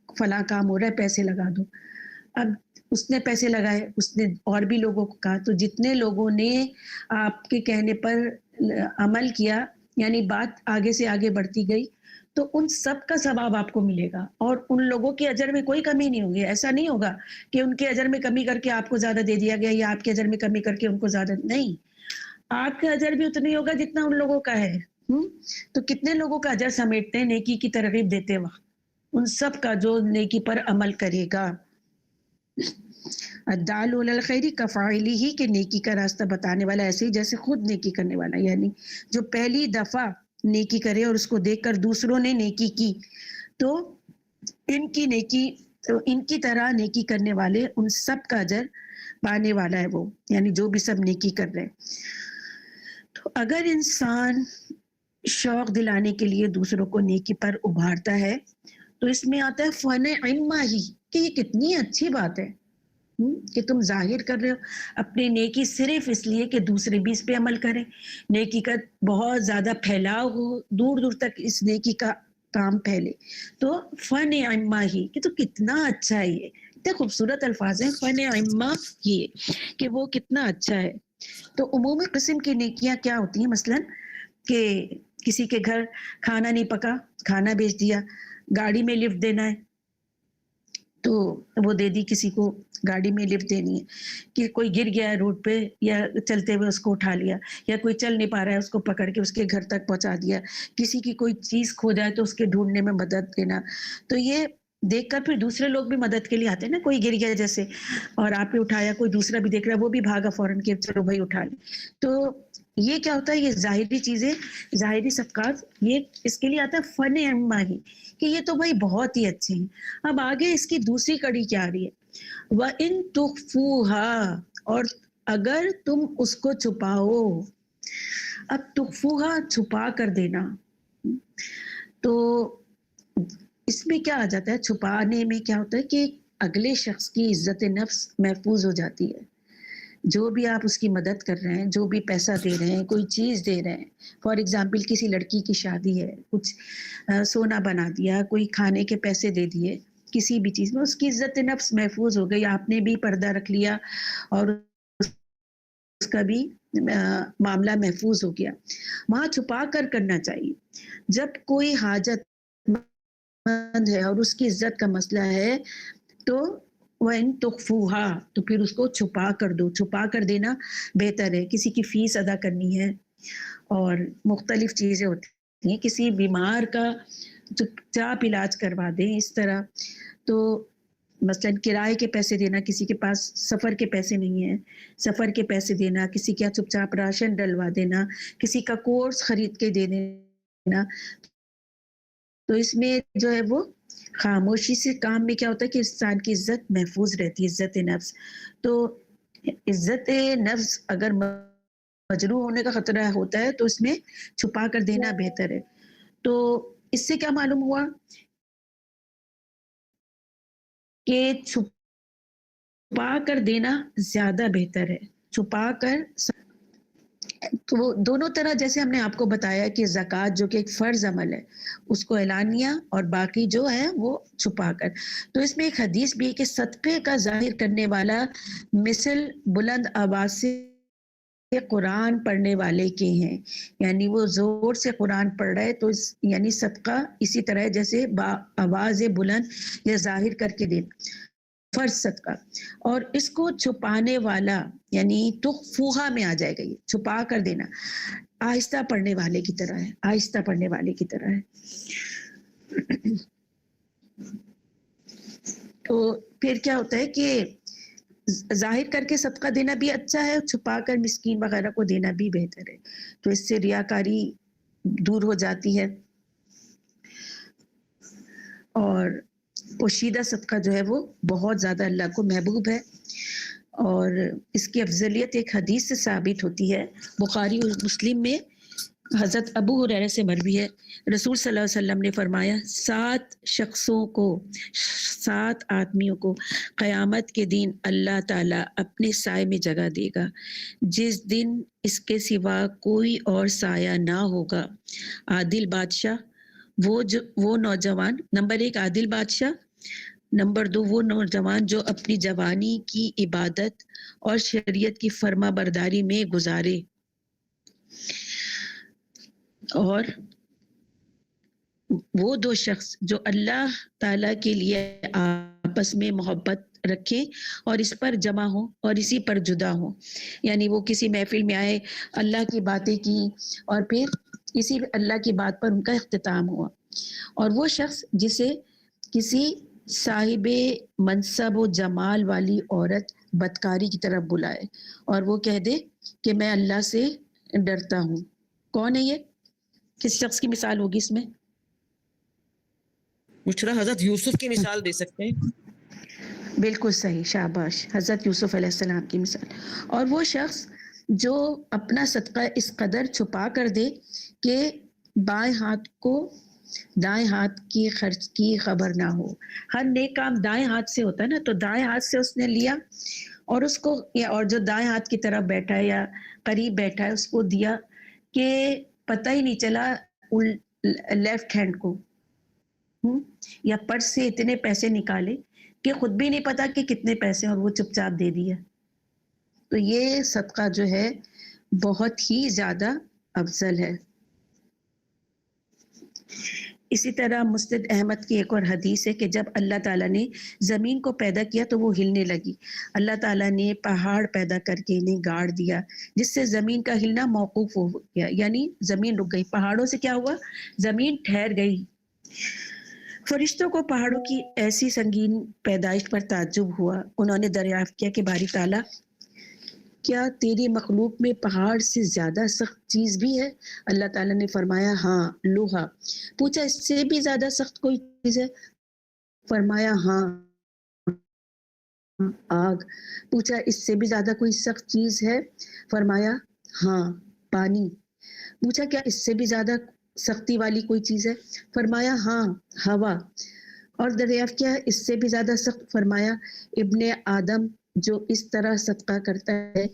فلاں کام ہو رہا ہے پیسے لگا دو، اب اس نے پیسے لگائے، اس نے اور بھی لوگوں کو کہا، تو جتنے لوگوں نے آپ کے کہنے پر عمل کیا، یعنی بات آگے سے آگے بڑھتی گئی، تو ان سب کا ثواب آپ کو ملے گا، اور ان لوگوں کے اجر میں کوئی کمی نہیں ہوگی۔ ایسا نہیں ہوگا کہ ان کے اجر میں کمی کر کے آپ کو زیادہ دے دیا گیا یا آپ کے اجر میں کمی کر کے ان کو زیادہ، نہیں، آپ کا اجر بھی اتنا ہی ہوگا جتنا ان لوگوں کا ہے۔ تو کتنے لوگوں کا اجر سمیٹتے ہیں نیکی کی ترغیب دیتے وقت، ان سب کا جو نیکی پر عمل کرے گا۔ الدال علی الخیر کفاعلہ، کہ نیکی کا راستہ بتانے والا ایسے ہی جیسے خود نیکی کرنے والا، یعنی جو پہلی دفعہ نیکی کرے اور اس کو دیکھ کر دوسروں نے نیکی کی تو ان کی نیکی، تو ان کی طرح نیکی کرنے والے ان سب کا اجر پانے والا ہے وہ، یعنی جو بھی سب نیکی کر رہے ہیں۔ تو اگر انسان شوق دلانے کے لیے دوسروں کو نیکی پر ابھارتا ہے تو اس میں آتا ہے فن عمہ ہی، کہ یہ کتنی اچھی بات ہے کہ تم ظاہر کر رہے ہو اپنی نیکی صرف اس لیے کہ دوسرے بھی اس پہ عمل کریں، نیکی کا بہت زیادہ پھیلاؤ ہو، دور دور تک اس نیکی کا کام پھیلے، تو فن عمہ ہی، کہ تو کتنا اچھا ہے، یہ اتنے خوبصورت الفاظ ہیں، فن عمہ یہ کہ وہ کتنا اچھا ہے۔ تو عمومی قسم کی نیکیاں کیا ہوتی ہیں، مثلا کہ کسی کے گھر کھانا نہیں پکا، کھانا بیچ دیا، گاڑی میں لفٹ دینا ہے تو وہ دے دی، کسی کو گاڑی میں لفٹ دینی ہے، کہ کوئی گر گیا ہے روڈ پہ یا چلتے ہوئے اس کو اٹھا لیا، یا کوئی چل نہیں پا رہا ہے اس کو پکڑ کے اس کے گھر تک پہنچا دیا، کسی کی کوئی چیز کھو جائے تو اس کے ڈھونڈنے میں مدد دینا، تو یہ دیکھ کر پھر دوسرے لوگ بھی مدد کے لیے آتے ہیں نا، کوئی گر گیا جیسے اور آپ نے اٹھایا، کوئی دوسرا بھی دیکھ رہا ہے وہ بھی بھاگا فوراً کہ چلو بھائی اٹھا لیں، تو یہ کیا ہوتا ہے، یہ ظاہری چیزیں، ظاہری صدقات، یہ اس کے لیے آتا ہے فن عمہ ہی، کہ یہ تو بھائی بہت ہی اچھے ہیں۔ اب آگے اس کی دوسری کڑی کیا آ رہی ہے، وَإِن تُخْفُوهَا، اور اگر تم اس کو چھپاؤ، اب تخفوها چھپا کر دینا، تو اس میں کیا آ جاتا ہے، چھپانے میں کیا ہوتا ہے کہ اگلے شخص کی عزت نفس محفوظ ہو جاتی ہے، جو بھی آپ اس کی مدد کر رہے ہیں، جو بھی پیسہ دے رہے ہیں، کوئی چیز دے رہے ہیں، فار ایگزامپل کسی لڑکی کی شادی ہے، کچھ سونا بنا دیا، کوئی کھانے کے پیسے دے دیے، کسی بھی چیز میں اس کی عزت نفس محفوظ ہو گئی، آپ نے بھی پردہ رکھ لیا اور اس کا بھی معاملہ محفوظ ہو گیا، وہاں چھپا کر کرنا چاہیے۔ جب کوئی حاجت مند ہے اور اس کی عزت کا مسئلہ ہے تو وَإِن تُخْفُوهَا، تو پھر اس کو چھپا کر دو، چھپا کر دینا بہتر ہے۔ کسی کی فیس ادا کرنی ہے اور مختلف چیزیں ہوتی ہیں، کسی بیمار کا چپ چاپ علاج کروا دیں اس طرح. تو مثلاً کرائے کے پیسے دینا, کسی کے پاس سفر کے پیسے نہیں ہیں, سفر کے پیسے دینا, کسی کا چپ چاپ راشن ڈلوا دینا, کسی کا کورس خرید کے دے دینا. تو اس میں جو ہے وہ خاموشی سے کام میں کیا ہوتا ہے کہ انسان کی عزت محفوظ رہتی ہے, عزت نفس. تو عزت نفس اگر مجروح ہونے کا خطرہ ہوتا ہے تو اس میں چھپا کر دینا بہتر ہے. تو اس سے کیا معلوم ہوا کہ چھپا کر دینا زیادہ بہتر ہے, چھپا کر. تو وہ دونوں طرح, جیسے ہم نے آپ کو بتایا کہ زکوٰۃ جو کہ ایک فرض عمل ہے اس کو اعلانیہ اور باقی جو ہے وہ چھپا کر. تو اس میں ایک حدیث بھی ہے کہ صدقے کا ظاہر کرنے والا مثل بلند آواز سے قرآن پڑھنے والے کے ہیں, یعنی وہ زور سے قرآن پڑھ رہے تو یعنی صدقہ اسی طرح ہے جیسے آواز بلند یا ظاہر کر کے دینا, فرض صدقہ. اور اس کو چھپانے والا یعنی تخفوہا میں آ جائے گا, یہ چھپا کر دینا آہستہ پڑھنے والے کی طرح ہے, آہستہ پڑھنے والے کی طرح ہے. تو پھر کیا ہوتا ہے کہ ظاہر کر کے صدقہ دینا بھی اچھا ہے, چھپا کر مسکین وغیرہ کو دینا بھی بہتر ہے. تو اس سے ریاکاری دور ہو جاتی ہے. اور پوشیدہ صدقہ جو ہے وہ بہت زیادہ اللہ کو محبوب ہے, اور اس کی افضلیت ایک حدیث سے ثابت ہوتی ہے. بخاری اور مسلم میں حضرت ابو ہریرہ سے مروی ہے, رسول صلی اللہ علیہ وسلم نے فرمایا 7 شخصوں کو, 7 آدمیوں کو قیامت کے دن اللہ تعالیٰ اپنے سائے میں جگہ دے گا جس دن اس کے سوا کوئی اور سایہ نہ ہوگا. عادل بادشاہ, وہ نوجوان, نمبر 1 عادل بادشاہ, نمبر 2 وہ نوجوان جو اپنی جوانی کی عبادت اور شریعت کی فرما برداری میں گزارے, اور وہ 2 شخص جو اللہ تعالیٰ کے لیے آپس میں محبت رکھیں اور اس پر جمع ہوں اور اسی پر جدا ہوں. یعنی وہ کسی محفل میں آئے, اللہ کی باتیں کی اور پھر اسی اللہ کی بات پر ان کا اختتام ہوا. اور وہ شخص جسے کسی صاحب منصب و جمال والی عورت بدکاری کی طرف بلائے اور وہ کہہ دے کہ میں اللہ سے ڈرتا ہوں. کون ہے یہ؟ کس شخص کی مثال ہوگی اس میں؟ مشرا حضرت یوسف کی مثال دے سکتے ہیں. بالکل صحیح, شاباش, حضرت یوسف علیہ السلام کی مثال. اور وہ شخص جو اپنا صدقہ اس قدر چھپا کر دے کہ بائیں ہاتھ کو دائیں ہاتھ کی خرچ کی خبر نہ ہو. ہر نیک کام دائیں ہاتھ سے ہوتا ہے نا, تو دائیں ہاتھ سے اس نے لیا اور اس کو, اور جو دائیں ہاتھ کی طرف بیٹھا ہے یا قریب بیٹھا ہے اس کو دیا کہ پتہ ہی نہیں چلا لیفٹ ہینڈ کو, یا پرس سے اتنے پیسے نکالے کہ خود بھی نہیں پتا کہ کتنے پیسے, اور وہ چپ چاپ دے دیا. تو یہ صدقہ جو ہے بہت ہی زیادہ افضل ہے. اسی طرح مسند احمد کی ایک اور حدیث ہے کہ جب اللہ تعالیٰ نے زمین کو پیدا کیا تو وہ ہلنے لگی. اللہ تعالیٰ نے پہاڑ پیدا کر کے انہیں گاڑ دیا جس سے زمین کا ہلنا موقوف ہو گیا, یعنی زمین رک گئی. پہاڑوں سے کیا ہوا؟ زمین ٹھہر گئی. فرشتوں کو پہاڑوں کی ایسی سنگین پیدائش پر تعجب ہوا. انہوں نے دریافت کیا کہ باری تعالیٰ, کیا تیری مخلوق میں پہاڑ سے زیادہ سخت چیز بھی ہے؟ اللہ تعالیٰ نے فرمایا ہاں, لوہا. پوچھا اس سے بھی زیادہ سخت کوئی چیز ہے؟ فرمایا ہاں, آگ. پوچھا اس سے بھی زیادہ کوئی سخت چیز ہے؟ فرمایا ہاں, پانی. پوچھا کیا اس سے بھی زیادہ سختی والی کوئی چیز ہے؟ فرمایا ہاں, ہوا. اور دریافت کیا اس سے بھی زیادہ سخت؟ فرمایا ابن آدم جو اس طرح صدقہ کرتا ہے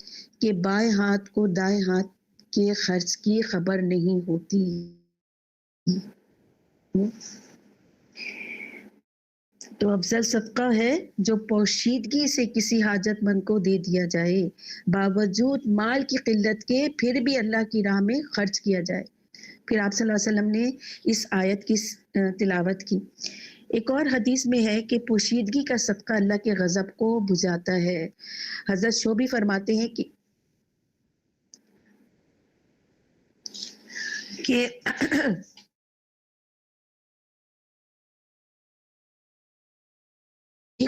کہ بائیں ہاتھ کو دائیں ہاتھ کے خرچ کی خبر نہیں ہوتی. تو افضل صدقہ ہے جو پوشیدگی سے کسی حاجت مند کو دے دیا جائے, باوجود مال کی قلت کے پھر بھی اللہ کی راہ میں خرچ کیا جائے. پھر آپ صلی اللہ علیہ وسلم نے اس آیت کی تلاوت کی. ایک اور حدیث میں ہے کہ پوشیدگی کا صدقہ اللہ کے غضب کو بجھاتا ہے. حضرت شعبی فرماتے ہیں کہ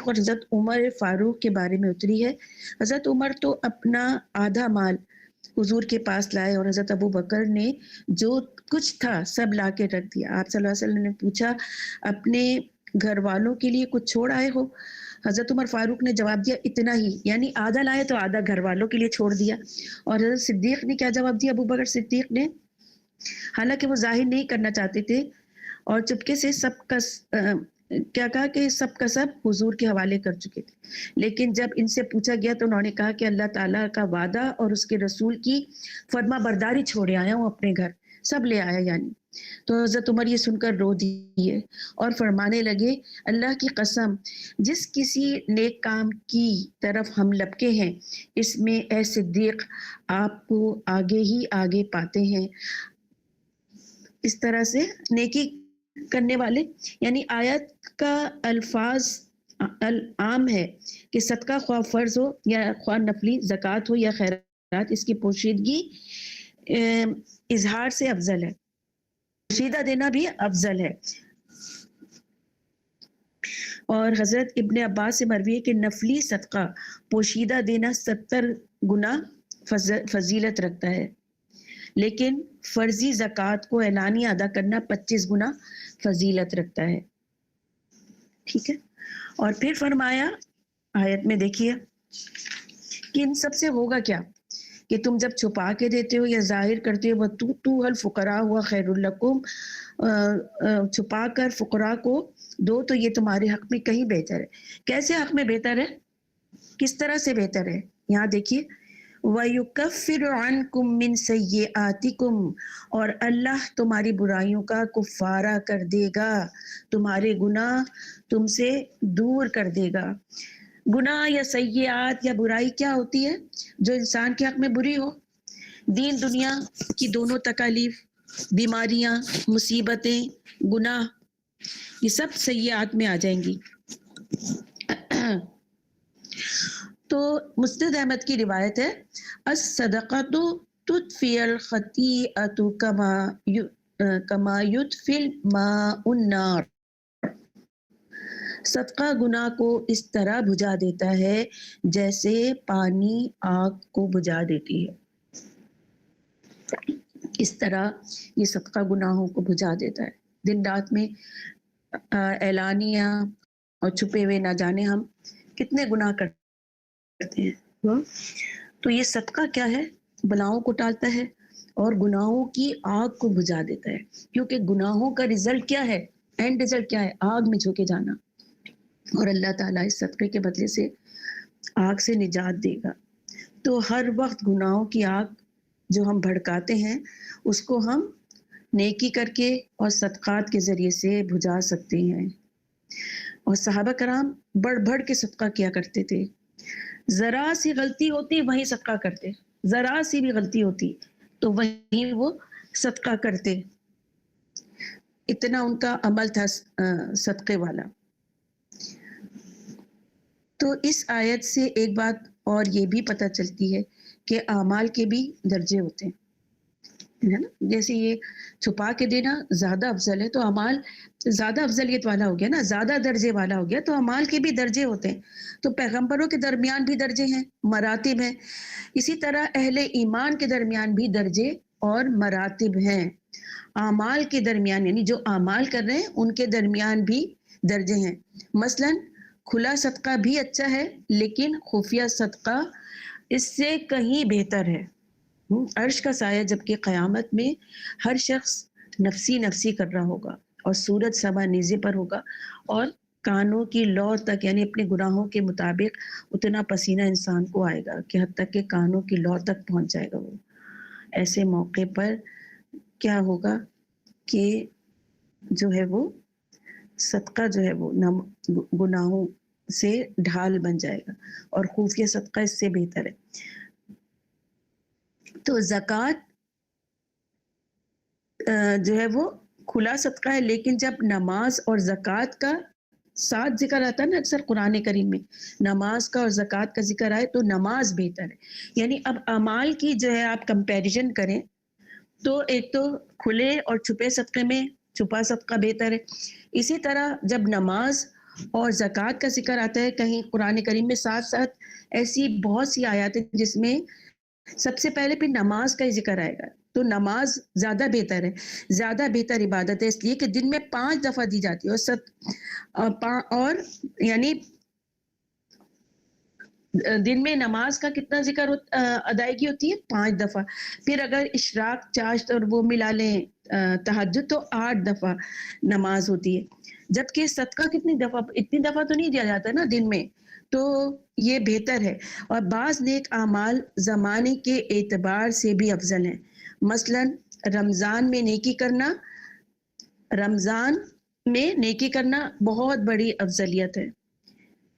صدیق اور حضرت عمر فاروق کے بارے میں اتری ہے۔ حضرت عمر تو اپنا آدھا مال حضور کے پاس لائے اور حضرت ابو بکر نے جو کچھ تھا سب لا کے رکھ دیا۔ آپ صلی اللہ علیہ وسلم نے پوچھا اپنے گھر والوں کے لیے کچھ چھوڑ آئے ہو؟ حضرت عمر فاروق نے جواب دیا اتنا ہی، یعنی آدھا لائے تو آدھا گھر والوں کے لیے چھوڑ دیا۔ اور حضرت صدیق نے کیا جواب دیا؟ ابو بکر صدیق نے، حالانکہ وہ ظاہر نہیں کرنا چاہتے تھے اور چپکے سے سب کا کیا کہا کہ سب کا سب حضور کے حوالے کر چکے تھے، لیکن جب ان سے پوچھا گیا تو انہوں نے کہا کہ اللہ تعالیٰ کا وعدہ اور اس کے رسول کی فرما برداری چھوڑے آیا ہوں اپنے گھر، سب لے آیا یعنی۔ تو حضرت عمر یہ سن کر رو دیے اور فرمانے لگے اللہ کی قسم جس کسی نیک کام کی طرف ہم لپکے ہیں اس میں اے صدیق آپ کو آگے ہی آگے پاتے ہیں۔ اس طرح سے نیکی کرنے والے، یعنی آیت کا الفاظ عام ہے کہ صدقہ خواہ فرض ہو یا خواہ نفلی، زکوٰۃ ہو یا خیرات، اس کی پوشیدگی اظہار سے افضل ہے، پوشیدہ دینا بھی افضل ہے۔ اور حضرت ابن عباس سے مروی ہے کہ نفلی صدقہ پوشیدہ دینا 70 گنا فضیلت رکھتا ہے، لیکن فرضی زکوٰۃ کو اعلانیہ ادا کرنا 25 گنا فضیلت رکھتا ہے۔ ٹھیک ہے، اور پھر فرمایا آیت میں دیکھیے کہ ان سب سے ہوگا کیا کہ تم جب چھپا کے دیتے ہو یا ظاہر کرتے ہو، وَتُؤْتُوهَا الْفُقَرَاءَ هُوَ خَيْرٌ لَكُمْ، چھپا کر فقراء کو دو تو یہ تمہارے حق میں کہیں بہتر ہے۔ کیسے حق میں بہتر ہے؟ کس طرح سے بہتر ہے؟ یہاں دیکھیے وَيُكَفِّرُ عَنْكُم مِّن سَيِّئَاتِكُمْ، اور اللہ تمہاری برائیوں کا کفارہ کر دے گا، تمہارے گناہ تم سے دور کر دے گا۔ گناہ یا سیئات یا برائی کیا ہوتی ہے؟ جو انسان کے حق میں بری ہو، دین دنیا کی دونوں تکالیف، بیماریاں، مصیبتیں، گناہ، یہ سب سیئات میں آ جائیں گی۔ تو مسند احمد کی روایت ہے الصدقۃ تطفی الخطیئۃ کما یطفی الماء النار، صدقہ گناہ کو اس طرح بجھا دیتا ہے جیسے پانی آگ کو بجھا دیتی ہے۔ اس طرح یہ صدقہ گناہوں کو بجھا دیتا ہے۔ دن رات میں اعلانیہ اور چھپے ہوئے نہ جانے ہم کتنے گناہ کرتے ہیں، تو یہ صدقہ کیا ہے؟ بلاؤں کو ٹالتا ہے اور گناہوں کی آگ کو بجھا دیتا ہے، کیونکہ گناہوں کا رزلٹ کیا ہے؟ اینڈ رزلٹ کیا ہے؟ آگ میں جھونکے جانا، اور اللہ تعالیٰ اس صدقے کے بدلے سے آگ سے نجات دے گا۔ تو ہر وقت گناہوں کی آگ جو ہم بھڑکاتے ہیں اس کو ہم نیکی کر کے اور صدقات کے ذریعے سے بجھا سکتے ہیں۔ اور صحابہ کرام بڑھ بڑھ کے صدقہ کیا کرتے تھے، ذرا سی غلطی ہوتی وہیں صدقہ کرتے، ذرا سی بھی غلطی ہوتی تو وہیں وہ صدقہ کرتے، اتنا ان کا عمل تھا صدقے والا۔ تو اس آیت سے ایک بات اور یہ بھی پتہ چلتی ہے کہ اعمال کے بھی درجے ہوتے ہیں، ہے نا؟ جیسے یہ چھپا کے دینا زیادہ افضل ہے، تو اعمال زیادہ افضلیت والا ہو گیا نا، زیادہ درجے والا ہو گیا، تو اعمال کے بھی درجے ہوتے ہیں۔ تو پیغمبروں کے درمیان بھی درجے ہیں، مراتب ہیں، اسی طرح اہل ایمان کے درمیان بھی درجے اور مراتب ہیں۔ اعمال کے درمیان یعنی جو اعمال کر رہے ہیں ان کے درمیان بھی درجے ہیں۔ مثلاً کھلا صدقہ بھی اچھا ہے، لیکن خفیہ صدقہ اس سے کہیں بہتر ہے۔ عرش کا سایہ جبکہ قیامت میں ہر شخص نفسی نفسی کر رہا ہوگا اور سورج سما نیزے پر ہوگا، اور کانوں کی لو تک یعنی اپنے گناہوں کے مطابق اتنا پسینہ انسان کو آئے گا کہ حد تک کہ کانوں کی لو تک پہنچ جائے گا۔ وہ ایسے موقع پر کیا ہوگا کہ جو ہے وہ صدقہ جو ہے وہ گناہوں سے ڈھال بن جائے گا، اور خفیہ صدقہ اس سے بہتر ہے۔ تو زکوٰۃ جو ہے وہ کھلا صدقہ ہے، لیکن جب نماز اور زکوٰۃ کا ساتھ ذکر آتا ہے نا اکثر قرآن کریم میں، نماز کا اور زکوٰۃ کا ذکر آئے تو نماز بہتر ہے۔ یعنی اب اعمال کی جو ہے آپ کمپیریزن کریں تو ایک تو کھلے اور چھپے صدقے میں چھپا صدقہ بہتر ہے، اسی طرح جب نماز اور زکوٰۃ کا ذکر آتا ہے کہیں قرآن کریم میں، ساتھ ساتھ ایسی بہت سی آیات ہیں جس میں سب سے پہلے پھر نماز کا ہی ذکر آئے گا. تو نماز زیادہ بہتر ہے، زیادہ بہتر عبادت ہے، اس لیے کہ دن میں 5 دفعہ دی جاتی ہے. اور یعنی دن میں نماز کا کتنا ذکر ادائیگی ہوتی ہے؟ 5 دفعہ. پھر اگر اشراق، چاشت اور وہ ملا لیں تہجد تو 8 دفعہ نماز ہوتی ہے. جبکہ صدقہ کتنی دفعہ؟ اتنی دفعہ تو نہیں دیا جاتا نا دن میں. تو یہ بہتر ہے. اور بعض نیک اعمال زمانے کے اعتبار سے بھی افضل ہیں. مثلا رمضان میں نیکی کرنا بہت بڑی افضلیت ہے.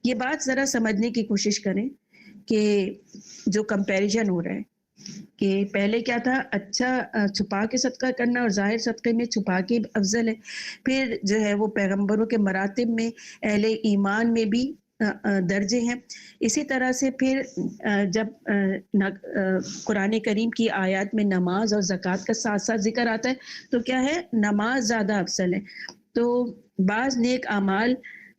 یہ بات ذرا سمجھنے کی کوشش کریں کہ جو کمپیریزن ہو رہا ہے کہ پہلے کیا تھا، اچھا چھپا کے صدقہ کرنا اور ظاہر صدقے میں چھپا کے افضل ہے. پھر جو ہے وہ پیغمبروں کے مراتب میں اہل ایمان میں بھی درجے ہیں. اسی طرح سے پھر جب قرآن کریم کی آیات میں نماز اور زکوٰۃ کا ساتھ ساتھ ذکر آتا ہے تو کیا ہے، نماز زیادہ افضل ہے. تو بعض نیک اعمال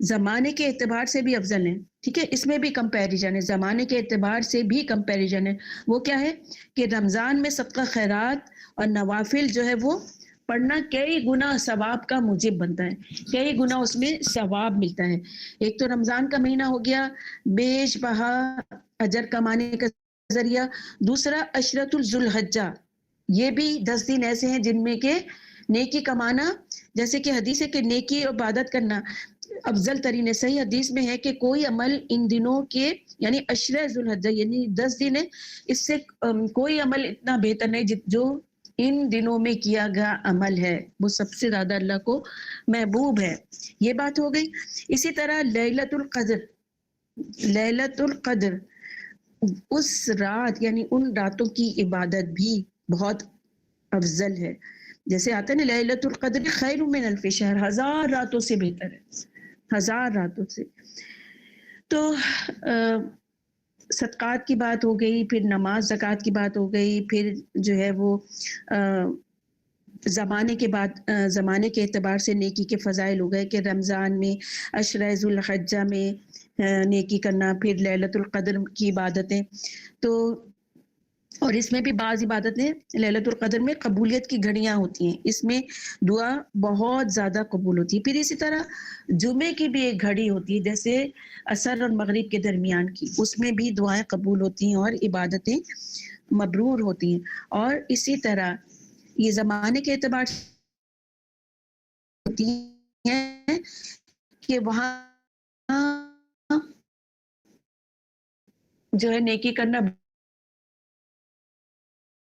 زمانے کے اعتبار سے بھی افضل ہیں. ٹھیک ہے، اس میں بھی کمپیریزن ہے، زمانے کے اعتبار سے بھی کمپیریزن ہے. وہ کیا ہے کہ رمضان میں صدقہ خیرات اور نوافل جو ہے وہ پڑھنا کئی گنا ثواب کا موجب بنتا ہے، کئی گنا اس میں ثواب ملتا ہے. ایک تو رمضان کا مہینہ ہو گیا بیش بہا اجر کمانے کا ذریعہ. دوسرا عشرۃ ذوالحجہ، یہ بھی 10 دن ایسے ہیں جن میں کہ نیکی کمانا، جیسے کہ حدیث ہے کہ نیکی اور عبادت کرنا افضل ترین ہے. صحیح حدیث میں ہے کہ کوئی عمل ان دنوں کے یعنی عشرہ ذوالحجہ یعنی 10 دن ہے، اس سے کوئی عمل اتنا بہتر نہیں جو ان دنوں میں کیا گیا عمل ہے، وہ سب سے زیادہ اللہ کو محبوب ہے. یہ بات ہو گئی. اسی طرح لیلۃ القدر اس رات یعنی ان راتوں کی عبادت بھی بہت افضل ہے. جیسے آتا ہے نا لیلۃ القدر خیر من الف شہر، 1000 راتوں سے بہتر ہے، 1000 راتوں سے. تو صدقات کی بات ہو گئی، پھر نماز زکوٰۃ کی بات ہو گئی، پھر جو ہے وہ زمانے کے اعتبار سے نیکی کے فضائل ہو گئے کہ رمضان میں عشرہ ذوالحجہ میں نیکی کرنا، پھر لیلۃ القدر کی عبادتیں. تو اور اس میں بھی بعض عبادتیں لیلۃ القدر میں قبولیت کی گھڑیاں ہوتی ہیں، اس میں دعا بہت زیادہ قبول ہوتی ہے. پھر اسی طرح جمعے کی بھی ایک گھڑی ہوتی ہے جیسے عصر اور مغرب کے درمیان کی، اس میں بھی دعائیں قبول ہوتی ہیں اور عبادتیں مبرور ہوتی ہیں. اور اسی طرح یہ زمانے کے اعتبار سے ہوتی ہیں کہ وہاں جو ہے نیکی کرنا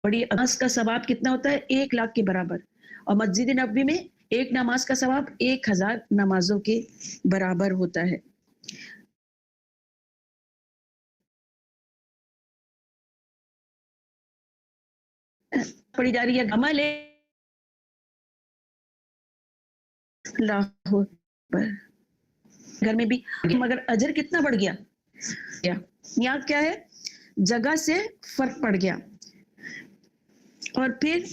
بڑی. نماز کا ثواب کتنا ہوتا ہے؟ 1,00,000 کے برابر. اور مسجد نبوی میں ایک نماز کا ثواب 1000 نمازوں کے برابر ہوتا ہے. پڑھی جا رہی ہے عمل اللہ اکبر. گھر میں بھی مگر اجر کتنا بڑھ گیا. یہاں کیا ہے، جگہ سے فرق پڑ گیا. اور پھر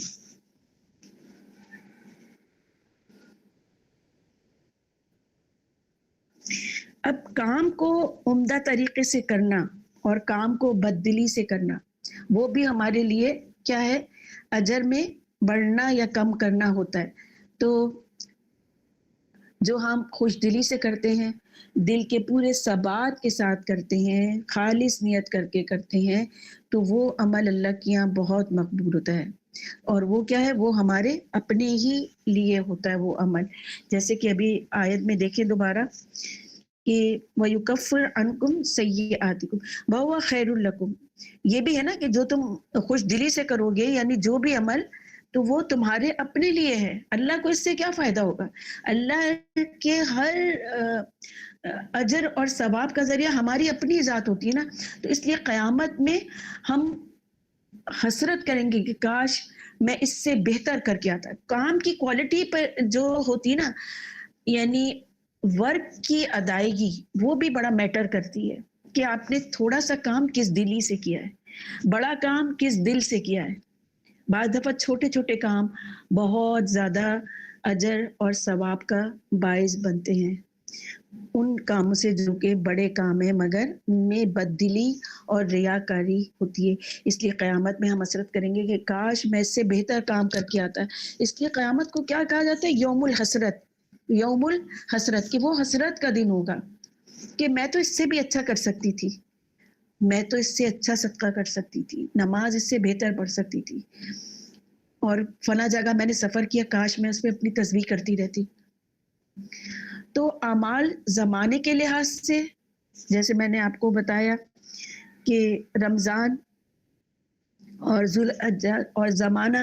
اب کام کو عمدہ طریقے سے کرنا اور کام کو بددلی سے کرنا، وہ بھی ہمارے لیے کیا ہے، اجر میں بڑھنا یا کم کرنا ہوتا ہے. تو جو ہم خوش دلی سے کرتے ہیں، دل کے پورے ثبات کے ساتھ کرتے ہیں، خالص نیت کر کے کرتے ہیں، تو وہ عمل اللہ کے یہاں بہت مقبول ہوتا ہے. اور وہ کیا ہے، وہ ہمارے اپنے ہی لیے ہوتا ہے وہ عمل. جیسے کہ ابھی آیت میں دیکھیں دوبارہ کہ وَيُكَفِّرْ عَنْكُمْ سَيِّئَاتِكُمْ وَهُوَ خَيْرٌ لَكُمْ. یہ بھی ہے نا کہ جو تم خوش دلی سے کرو گے یعنی جو بھی عمل، تو وہ تمہارے اپنے لیے ہے. اللہ کو اس سے کیا فائدہ ہوگا؟ اللہ کے ہر اجر اور ثواب کا ذریعہ ہماری اپنی ذات ہوتی ہے نا. تو اس لیے قیامت میں ہم حسرت کریں گے کہ کاش میں اس سے بہتر کر کے آتا. کام کی کوالٹی پر جو ہوتی ہے نا، یعنی ورک کی ادائیگی، وہ بھی بڑا میٹر کرتی ہے کہ آپ نے تھوڑا سا کام کس دلی سے کیا ہے، بڑا کام کس دل سے کیا ہے. بعض دفعہ چھوٹے چھوٹے کام بہت زیادہ اجر اور ثواب کا باعث بنتے ہیں. ان کاموں سے جو کہ بڑے کام ہیں مگر ان میں بددلی اور ریاکاری ہوتی ہے. اس لیے قیامت میں ہم حسرت کریں گے کہ کاش میں اس سے بہتر کام کر کے آتا. اس لیے قیامت کو کیا کہا جاتا ہے؟ یوم الحسرت. یوم الحسرت، کہ وہ حسرت کا دن ہوگا کہ میں تو اس سے بھی اچھا کر سکتی تھی، میں تو اس سے اچھا صدقہ کر سکتی تھی، نماز اس سے بہتر پڑھ سکتی تھی، اور فلاں جگہ میں نے سفر کیا، کاش میں اس میں اپنی تسبیح کرتی رہتی. تو اعمال زمانے کے لحاظ سے جیسے میں نے آپ کو بتایا کہ رمضان اور ذوالحجہ اور زمانہ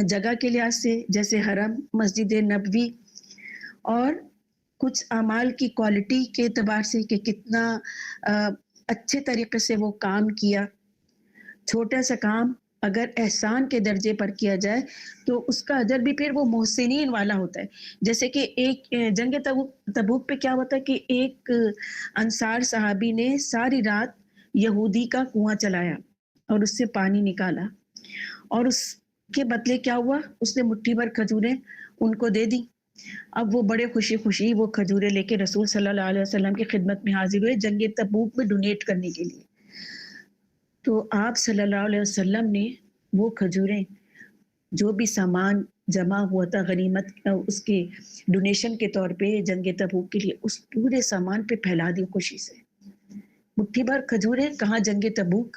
جگہ کے لحاظ سے جیسے حرم، مسجد نبوی، اور کچھ اعمال کی کوالٹی کے اعتبار سے کہ کتنا اچھے طریقے سے وہ کام کیا. چھوٹا سا کام اگر احسان کے درجے پر کیا جائے تو اس کا اجر بھی پھر وہ محسنین والا ہوتا ہے. جیسے کہ ایک جنگ تبوک پہ کیا ہوتا ہے کہ ایک انصار صحابی نے ساری رات یہودی کا کنواں چلایا اور اس سے پانی نکالا، اور اس کے بدلے کیا ہوا؟ اس نے مٹھی بھر کھجوریں ان کو دے دی. اب وہ بڑے خوشی خوشی وہ کھجوریں لے کے رسول صلی اللہ علیہ وسلم کی خدمت میں حاضر ہوئے جنگ تبوک میں ڈونیٹ کرنے کے لیے. تو آپ صلی اللہ علیہ وسلم نے وہ کھجوریں جو بھی سامان جمع ہوا تھا غنیمت اس کے ڈونیشن کے طور پہ جنگ تبوک کے لیے، اس پورے سامان پہ پھیلا دی خوشی سے. مٹھی بھر کھجوریں کہاں جنگ تبوک!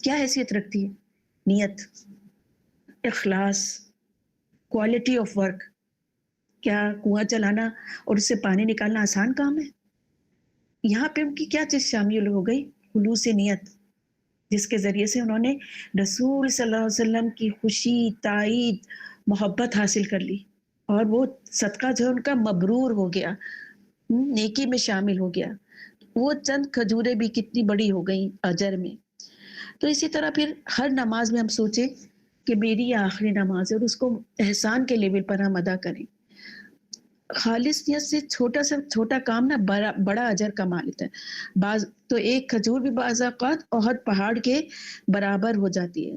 کیا حیثیت رکھتی ہے؟ نیت، اخلاص، کوالٹی آف ورک. کیا کنواں چلانا اور اس سے پانی نکالنا آسان کام ہے؟ یہاں پہ ان کی کیا چیز شامل ہو گئی؟ خلوص نیت، جس کے ذریعے سے انہوں نے رسول صلی اللہ علیہ وسلم کی خوشی، تائید، محبت حاصل کر لی، اور وہ صدقہ جو ان کا مبرور ہو گیا، نیکی میں شامل ہو گیا. وہ چند کھجوریں بھی کتنی بڑی ہو گئیں اجر میں. تو اسی طرح پھر ہر نماز میں ہم سوچیں کہ میری یہ آخری نماز ہے اور اس کو احسان کے لیول پر ہم ادا کریں. خالص نیت سے چھوٹا سا چھوٹا کام نا بڑا اجر کما لیتا ہے. بعض تو ایک کھجور بھی بعض اوقات احد پہاڑ کے برابر ہو جاتی ہے.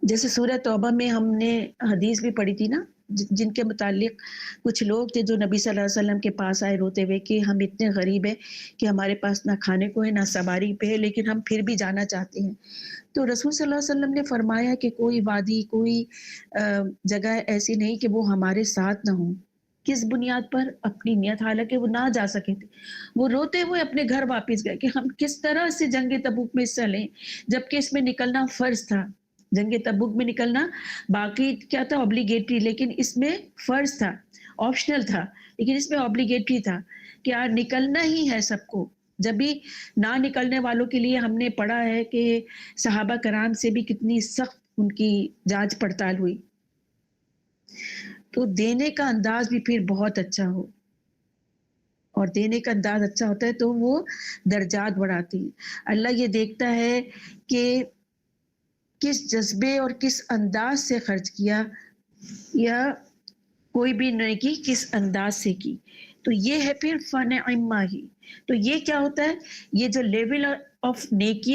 جیسے سورہ توبہ میں ہم نے حدیث بھی پڑھی تھی نا، جن کے متعلق کچھ لوگ تھے جو نبی صلی اللہ علیہ وسلم کے پاس آئے روتے ہوئے کہ ہم اتنے غریب ہیں کہ ہمارے پاس نہ کھانے کو ہے نہ سواری پہ ہے، لیکن ہم پھر بھی جانا چاہتے ہیں. تو رسول صلی اللہ علیہ وسلم نے فرمایا کہ کوئی وادی، کوئی جگہ ایسی نہیں کہ وہ ہمارے ساتھ نہ ہوں. کس بنیاد پر؟ اپنی نیت. حالانکہ وہ نہ جا سکے تھے، وہ روتے ہوئے اپنے گھر واپس گئے کہ ہم کس طرح سے جنگ تبوک میں حصہ لیں، جبکہ اس میں نکلنا فرض تھا. جنگ تبوک میں نکلنا باقی کیا تھا؟ اوبلیگیٹری، لیکن اس میں فرض تھا، آپشنل تھا، لیکن اس میں اوبلیگیٹری تھا کہ یار نکلنا ہی ہے سب کو. جب بھی نہ نکلنے والوں کے لیے ہم نے پڑھا ہے کہ صحابہ کرام سے بھی کتنی سخت ان کی جانچ پڑتال ہوئی. تو دینے کا انداز بھی پھر بہت اچھا ہو، اور دینے کا انداز اچھا ہوتا ہے تو وہ درجات بڑھاتی ہے. اللہ یہ دیکھتا ہے کہ کس جذبے اور کس انداز سے خرچ کیا، یا کوئی بھی نیکی کس انداز سے کی. تو یہ ہے پھر فنعم ہی. تو یہ کیا ہوتا ہے؟ یہ جو لیول آف نیکی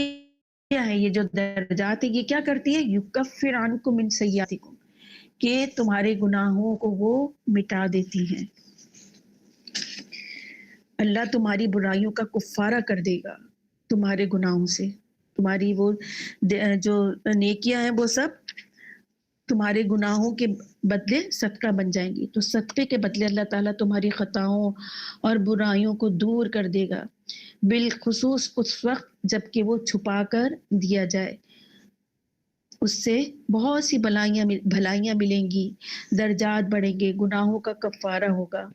ہے، یہ جو درجات ہے، یہ کیا کرتی ہے؟ یکفر عنکم من سیئاتکم، کہ تمہارے گناہوں کو وہ مٹا دیتی ہیں. اللہ تمہاری برائیوں کا کفارہ کر دے گا تمہارے گناہوں سے. تمہاری وہ جو نیکیاں ہیں وہ سب تمہارے گناہوں کے بدلے صدقہ بن جائیں گی. تو صدقے کے بدلے اللہ تعالیٰ تمہاری خطاؤں اور برائیوں کو دور کر دے گا، بالخصوص اس وقت جب کہ وہ چھپا کر دیا جائے. اس سے بہت سی بھلائیاں ملیں گی، درجات بڑھیں گے، گناہوں کا کفارہ ہوگا.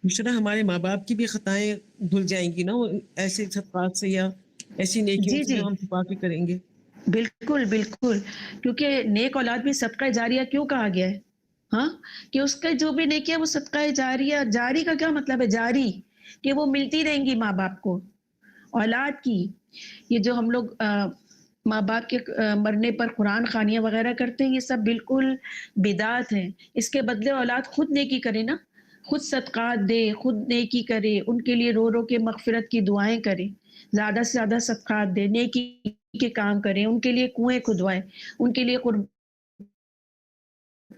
مشرا ہمارے ماں باپ کی بھی خطائیں دھل جائیں گی نا ایسے صدقات سے یا ایسی نیکیوں جی سے جی جو ہم چھپا کے کریں گے. بالکل بالکل، کیونکہ نیک اولاد میں صدقہ جاریہ کیوں کہا گیا ہے؟ ہاں، کہ اس کا جو بھی نیکی ہے وہ صدقہ جاریہ. جاری کا کیا مطلب ہے؟ جاری، کہ وہ ملتی رہیں گی ماں باپ کو، اولاد کی. یہ جو ہم لوگ ماں باپ کے مرنے پر قرآن خوانیاں وغیرہ کرتے ہیں، یہ سب بالکل بدعت ہیں. اس کے بدلے اولاد خود نیکی کرے نا، خود صدقات دے، خود نیکی کرے، ان کے لیے رو رو کے مغفرت کی دعائیں کرے، زیادہ سے زیادہ صدقات دے، نیکی کے کام کریں، ان کے لیے کنویں کھدوائیں، ان کے لیے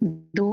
2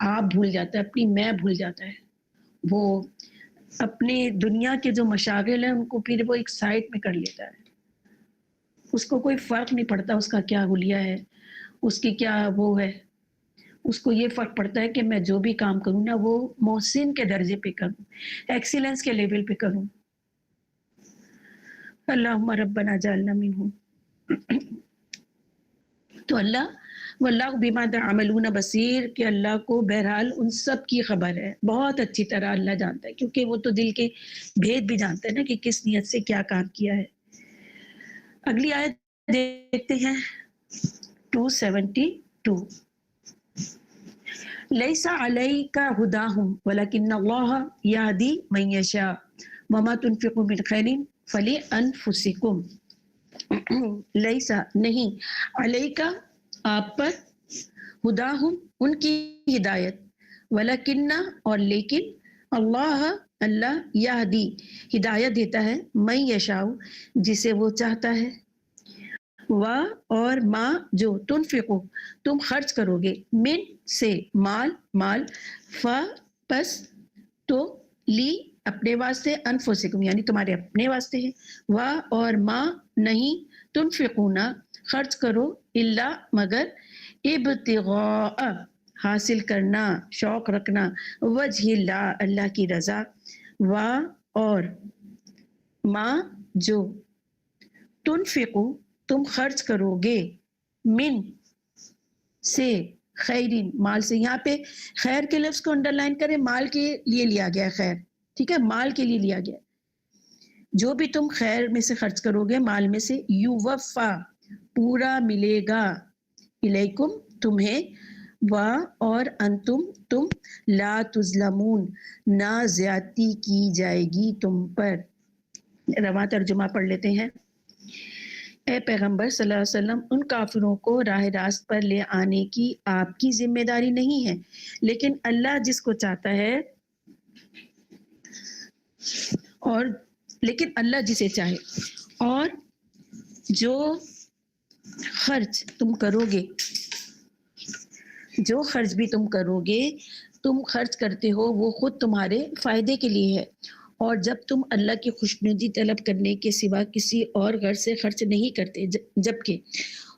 آپ بھول جاتا ہے, اپنی میں بھول جاتا ہے. وہ اپنے دنیا کے جو مشاغل ہیں ان کو پھر وہ ایک سائڈ میں کر لیتا ہے. اس کو کوئی فرق نہیں پڑتا اس کا کیا حلیہ ہے, اس کی کیا وہ ہے. اس کو یہ فرق پڑتا ہے کہ میں جو بھی کام کروں نا وہ محسن کے درجے پہ کروں, ایکسیلنس کے لیول پہ کروں. اللہم ربنا جعلنا منہم. تو اللہ واللہ بما تعملون بصیر, کہ اللہ کو بہرحال ان سب کی خبر ہے, بہت اچھی طرح اللہ جانتا ہے, کیونکہ وہ تو دل کے بھید بھی جانتا ہے نا کہ کس نیت سے کیا کام کیا ہے. اگلی آیت دیکھتے ہیں 272. لیس علیک ہداہم ولکن اللہ یہدی من یشاء وما تنفقوا من خیر فلانفسکم. لیسا نہیں, علیکا آپ پر, ہداہم ان کی ہدایت, ولیکن اور لیکن, اللہ اللہ یہدی ہدایت دیتا ہے, من یشاء جسے وہ چاہتا ہے, و اور ما جو, تنفقو تم خرچ کرو گے, من سے مال, پس تو, لی اپنے واسطے, انفسکم یعنی تمہارے اپنے واسطے ہے, و اور ما نہیں, تنفقونا خرچ کرو, الا مگر, ابتغاء حاصل کرنا, شوق رکھنا, وجہ اللہ اللہ کی رضا, و اور ما جو, تنفقو تم خرچ کرو گے, من سے, خیرین مال سے. یہاں پہ خیر کے لفظ کو انڈر لائن کریں, مال کے لیے لیا گیا خیر, ٹھیک ہے, مال کے لیے لیا گیا. جو بھی تم خیر میں سے خرچ کرو گے, مال میں سے, یوفا پورا ملے گا, الیکم تمہیں, و اور انتم تم, لا تظلمون نہ زیادتی کی جائے گی تم پر. رواں ترجمہ پڑھ لیتے ہیں. اے پیغمبر صلی اللہ علیہ وسلم, ان کافروں کو راہ راست پر لے آنے کی آپ کی ذمہ داری نہیں ہے, لیکن اللہ جس کو چاہتا ہے, اور لیکن اللہ جسے چاہے, اور جو خرچ تم کرو گے, جو خرچ بھی تم کرو گے, تم خرچ کرتے ہو وہ خود تمہارے فائدے کے لیے ہے, اور جب تم اللہ کی خوشنودی طلب کرنے کے سوا کسی اور غرض سے خرچ نہیں کرتے, جبکہ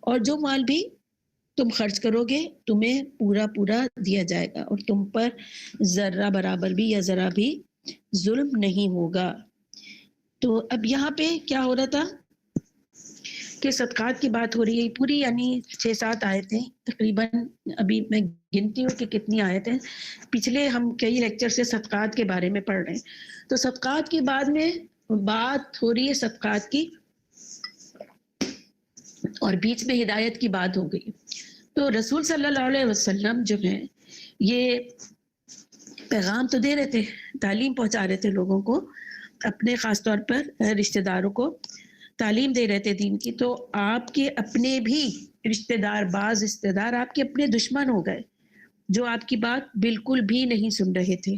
اور جو مال بھی تم خرچ کرو گے تمہیں پورا دیا جائے گا, اور تم پر ذرہ برابر بھی یا ذرا بھی ظلم نہیں ہوگا. تو اب یہاں پہ کیا ہو رہا تھا کہ صدقات کی بات ہو رہی ہے پوری, یعنی 6-7 آیتیں تقریباً, ابھی میں گنتی ہوں کہ کتنی آیتیں, پچھلے ہم کئی لیکچر سے صدقات کے بارے میں پڑھ رہے ہیں. تو صدقات کی بعد میں بات ہو رہی ہے صدقات کی, اور بیچ میں ہدایت کی بات ہو گئی. تو رسول صلی اللہ علیہ وسلم جو ہیں یہ پیغام تو دے رہے تھے, تعلیم پہنچا رہے تھے لوگوں کو, اپنے خاص طور پر رشتہ داروں کو تعلیم دے رہے تھے دین کی. تو آپ کے اپنے بھی رشتہ دار, بعض رشتہ دار آپ کے اپنے دشمن ہو گئے جو آپ کی بات بالکل بھی نہیں سن رہے تھے.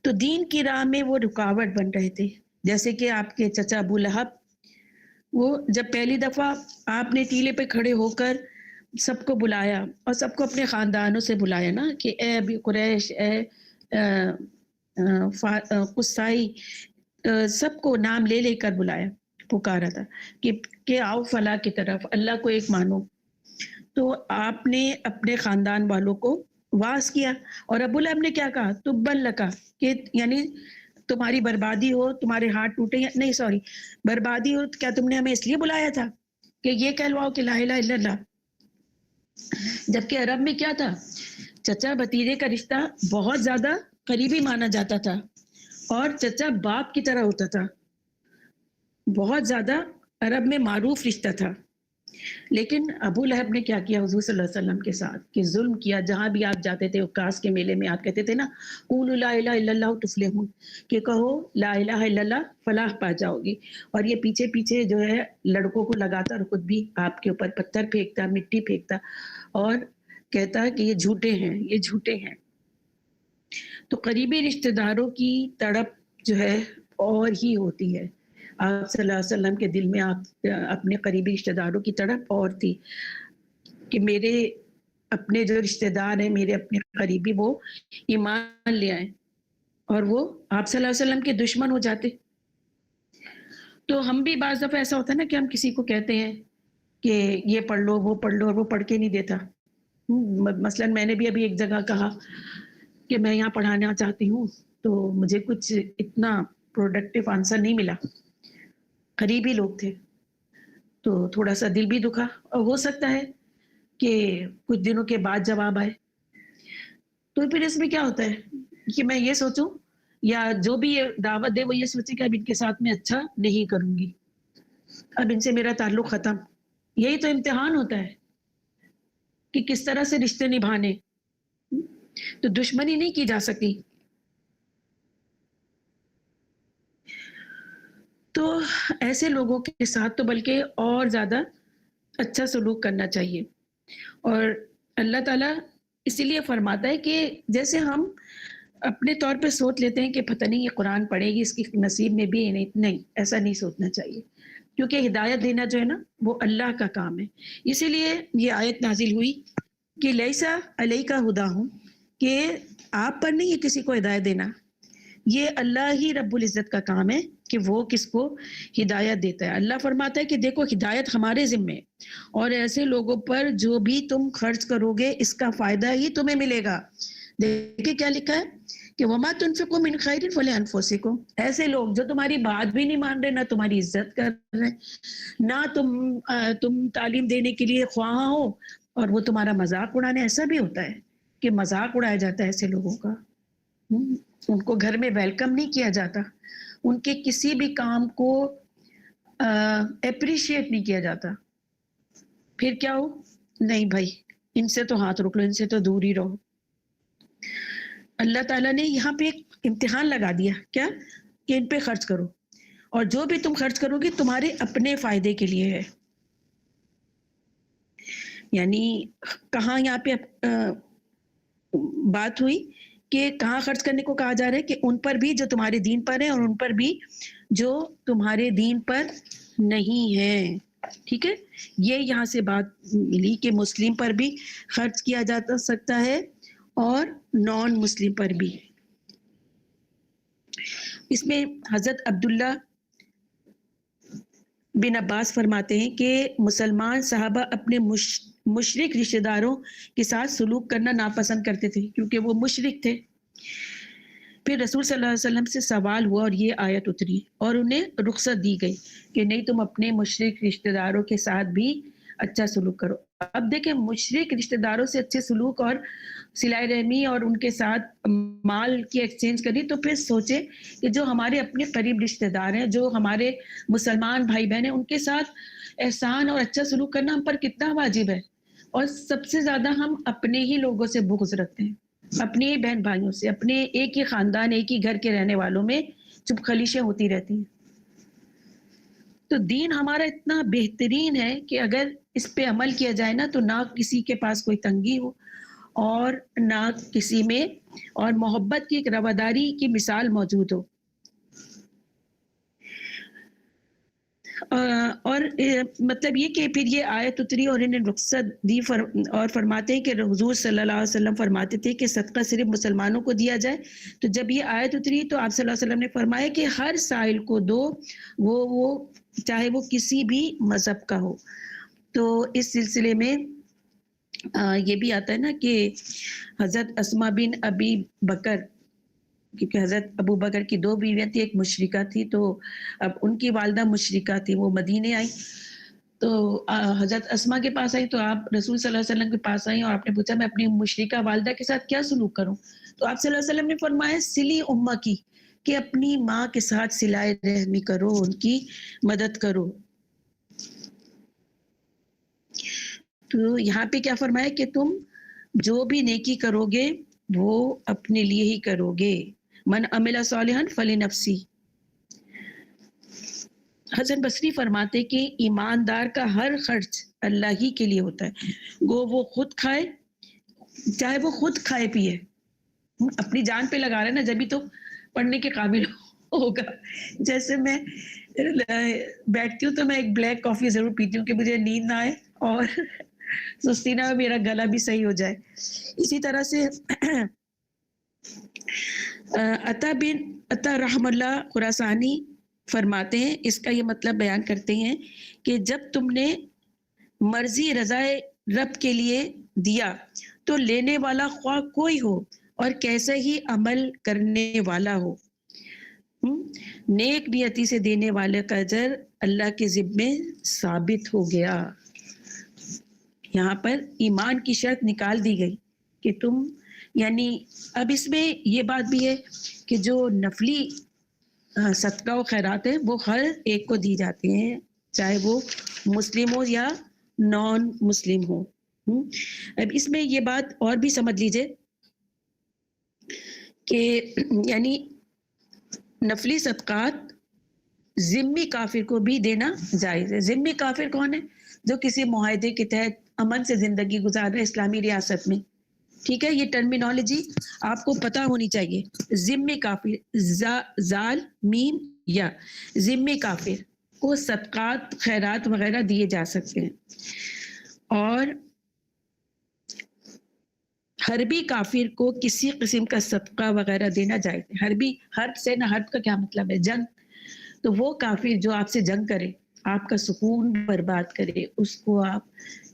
تو دین کی راہ میں وہ رکاوٹ بن رہے تھے. جیسے کہ آپ کے چچا ابو لہب, وہ جب پہلی دفعہ آپ نے ٹیلے پہ کھڑے ہو کر سب کو بلایا, اور سب کو اپنے خاندانوں سے بلایا نا, کہ اے ابی قریش, اے قصائی, سب کو نام لے لے کر بلایا, پکارا تھا کہ آؤ فلاح کی طرف, اللہ کو ایک مانو. تو آپ نے اپنے خاندان والوں کو واعظ کیا, اور ابو لہب نے کیا کہا, تبن لکا, کہ یعنی تمہاری بربادی ہو, تمہارے ہاتھ ٹوٹے, نہیں سوری, بربادی ہو. کیا تم نے ہمیں اس لیے بلایا تھا کہ یہ کہلواؤ کہ لا الہ الا اللہ؟ جبکہ عرب میں کیا تھا, چچا بھتیجے کا رشتہ بہت زیادہ قریبی مانا جاتا تھا, اور چچا باپ کی طرح ہوتا تھا, بہت زیادہ عرب میں معروف رشتہ تھا. لیکن ابو لہب نے کیا کیا حضور صلی اللہ علیہ وسلم کے ساتھ, کہ ظلم کیا. جہاں بھی آپ جاتے تھے, عکاس کے میلے میں آپ کہتے تھے نا, قولوا لا الہ الا اللہ تفلحون, کہ کہو لا الہ الا اللہ فلاح پا جاؤ گی. اور یہ پیچھے پیچھے جو ہے لڑکوں کو لگاتا, اور خود بھی آپ کے اوپر پتھر پھینکتا, مٹی پھینکتا, اور کہتا کہ یہ جھوٹے ہیں, یہ جھوٹے ہیں. تو قریبی رشتہ داروں کی تڑپ جو ہے اور ہی ہوتی ہے. آپ صلی اللہ علیہ وسلم کے دل میں آپ اپنے قریبی رشتہ داروں کی تڑپ اور تھی, کہ میرے اپنے جو رشتہ دار ہیں میرے اپنے قریبی وہ ایمان لے آئیں اور وہ آپ صلی اللہ علیہ وسلم کے دشمن ہو جاتے. تو ہم بھی بعض دفعہ ایسا ہوتا ہے نا کہ ہم کسی کو کہتے ہیں کہ یہ پڑھ لو وہ پڑھ لو اور وہ پڑھ کے نہیں دیتا. مثلا میں نے بھی ابھی ایک جگہ کہا کہ میں یہاں پڑھانا چاہتی ہوں تو مجھے کچھ اتنا پروڈکٹیو آنسر نہیں ملا. قریبی لوگ تھے تو تھوڑا سا دل بھی دکھا اور ہو سکتا ہے کہ کچھ دنوں کے بعد جواب آئے. تو پھر اس میں کیا ہوتا ہے کہ میں یہ سوچوں یا جو بھی یہ دعوت دے وہ یہ سوچے کہ اب ان کے ساتھ میں اچھا نہیں کروں گی, اب ان سے میرا تعلق ختم. یہی تو امتحان ہوتا ہے کہ کس طرح سے رشتے نبھانے. تو دشمنی نہیں کی جا سکتی. تو ایسے لوگوں کے ساتھ تو بلکہ اور زیادہ اچھا سلوک کرنا چاہیے. اور اللہ تعالیٰ اسی لیے فرماتا ہے کہ جیسے ہم اپنے طور پہ سوچ لیتے ہیں کہ پتہ نہیں یہ قرآن پڑھے گی اس کی نصیب میں بھی نہیں, ایسا نہیں سوچنا چاہیے, کیونکہ ہدایت دینا جو ہے نا وہ اللہ کا کام ہے. اسی لیے یہ آیت نازل ہوئی کہ لیسا علیہ کا ہدا ہوں, کہ آپ پر نہیں ہے کسی کو ہدایت دینا, یہ اللہ ہی رب العزت کا کام ہے کہ وہ کس کو ہدایت دیتا ہے. اللہ فرماتا ہے کہ دیکھو ہدایت ہمارے ذمے اور ایسے لوگوں پر جو بھی تم خرچ کرو گے اس کا فائدہ ہی تمہیں ملے گا. دیکھیں کیا لکھا ہے کہ وما تنفقوا من خیر فلانفسکم, ایسے لوگ جو تمہاری بات بھی نہیں مان رہے, نہ تمہاری عزت کر رہے, نہ تم تعلیم دینے کے لیے خواہاں ہو اور وہ تمہارا مذاق اڑانے. ایسا بھی ہوتا ہے کہ مذاق اڑایا جاتا ہے ایسے لوگوں کا, ان کو گھر میں ویلکم نہیں کیا جاتا, ان کے کسی بھی کام کو اپریشیٹ نہیں کیا جاتا. پھر کیا ہو, نہیں بھائی ان سے تو ہاتھ روک لو, ان سے تو دور ہی رہو. اللہ تعالیٰ نے یہاں پہ ایک امتحان لگا دیا, کیا کہ ان پہ خرچ کرو, اور جو بھی تم خرچ کرو گے تمہارے اپنے فائدے کے لیے ہے. یعنی کہاں یہاں پہ بات ہوئی کہ کہاں خرچ کرنے کو کہا جا رہا ہے کہ ان پر بھی جو تمہارے دین پر ہیں اور ان پر بھی جو تمہارے دین پر نہیں ہیں. ٹھیک ہے, یہ یہاں سے بات ملی کہ مسلم پر بھی خرچ کیا جا سکتا ہے اور نان مسلم پر بھی. اس میں حضرت عبداللہ بن عباس فرماتے ہیں کہ مسلمان صحابہ اپنے مشرک رشتہ داروں کے ساتھ سلوک کرنا ناپسند کرتے تھے کیونکہ وہ مشرک تھے. پھر رسول صلی اللہ علیہ وسلم سے سوال ہوا اور یہ آیت اتری اور انہیں رخصت دی گئی کہ نہیں تم اپنے مشرک رشتہ داروں کے ساتھ بھی اچھا سلوک کرو. اب دیکھیں مشرک رشتہ داروں سے اچھے سلوک اور صلہ رحمی اور ان کے ساتھ مال کی ایکسچینج کری, تو پھر سوچے کہ جو ہمارے اپنے قریب رشتہ دار ہیں, جو ہمارے مسلمان بھائی بہن ہیں, ان کے ساتھ احسان اور اچھا سلوک کرنا ہم پر کتنا واجب ہے. اور سب سے زیادہ ہم اپنے ہی لوگوں سے بغض رکھتے ہیں, اپنے ہی بہن بھائیوں سے, اپنے ایک ہی خاندان ایک ہی گھر کے رہنے والوں میں چپ خلیشیں ہوتی رہتی ہیں. تو دین ہمارا اتنا بہترین ہے کہ اگر اس پہ عمل کیا جائے نا تو نہ کسی کے پاس کوئی تنگی ہو اور نہ کسی میں, اور محبت کی ایک رواداری کی مثال موجود ہو. اور مطلب یہ کہ پھر یہ آیت اتری اور انہیں رخصت دی اور فرماتے ہیں کہ حضور صلی اللہ علیہ وسلم فرماتے تھے کہ صدقہ صرف مسلمانوں کو دیا جائے. تو جب یہ آیت اتری تو آپ صلی اللہ علیہ وسلم نے فرمایا کہ ہر سائل کو دو, وہ چاہے وہ کسی بھی مذہب کا ہو. تو اس سلسلے میں یہ بھی آتا ہے نا کہ حضرت اسما بن ابی بکر, کیونکہ حضرت ابو بکر کی 2 بیویاں تھی, ایک مشرکہ تھی, تو اب ان کی والدہ مشرکہ تھی, وہ مدینے آئی تو حضرت اسما کے پاس آئی, تو آپ رسول صلی اللہ علیہ وسلم کے پاس آئی اور آپ نے پوچھا میں اپنی مشرکہ والدہ کے ساتھ کیا سلوک کروں. تو آپ صلی اللہ علیہ وسلم نے فرمایا سلی امہ کی, کہ اپنی ماں کے ساتھ صلہ رحمی کرو, ان کی مدد کرو. تو یہاں پہ کیا فرمایا کہ تم جو بھی نیکی کرو گے وہ اپنے لیے ہی کرو گے, من عمل صالحا فلنفسی. حسن بصری فرماتے کہ ایماندار کا ہر خرچ اللہ ہی کے لیے ہوتا ہے, وہ خود کھائے, چاہے وہ خود کھائے پیے, اپنی جان پہ لگا رہا ہے نا, جبھی تو پڑھنے کے قابل ہوگا. جیسے میں بیٹھتی ہوں تو میں ایک بلیک کافی ضرور پیتی ہوں کہ مجھے نیند نہ آئے, اور سستی نہ ہو میرا گلا بھی صحیح ہو جائے. اسی طرح سے عطا رحم اللہ خراسانی فرماتے ہیں، اس کا یہ مطلب بیان کرتے ہیں کہ جب تم نے مرضی رضائے رب کے لیے دیا تو لینے والا خواہ کوئی ہو اور کیسے ہی عمل کرنے والا ہو، نیک نیتی سے دینے والے کا اجر اللہ کے ذمے ثابت ہو گیا. یہاں پر ایمان کی شرط نکال دی گئی کہ تم، یعنی اب اس میں یہ بات بھی ہے کہ جو نفلی صدقہ و خیرات ہیں وہ ہر ایک کو دی جاتے ہیں، چاہے وہ مسلم ہو یا نان مسلم ہو. اب اس میں یہ بات اور بھی سمجھ لیجئے کہ یعنی نفلی صدقات ذمی کافر کو بھی دینا جائز ہے. ذمی کافر کون ہے؟ جو کسی معاہدے کے تحت امن سے زندگی گزار رہے اسلامی ریاست میں. ٹھیک ہے، یہ ٹرمینالوجی آپ کو پتہ ہونی چاہیے. ذمی کافر، زال میم یا ذمی کافر کو صدقات خیرات وغیرہ دیے جا سکتے ہیں. اور حربی کافر کو کسی قسم کا صدقہ وغیرہ دینا جائز ہے. حربی، حرب سے نہ، حرب کا کیا مطلب ہے؟ جنگ. تو وہ کافر جو آپ سے جنگ کرے، آپ کا سکون برباد کرے، اس کو آپ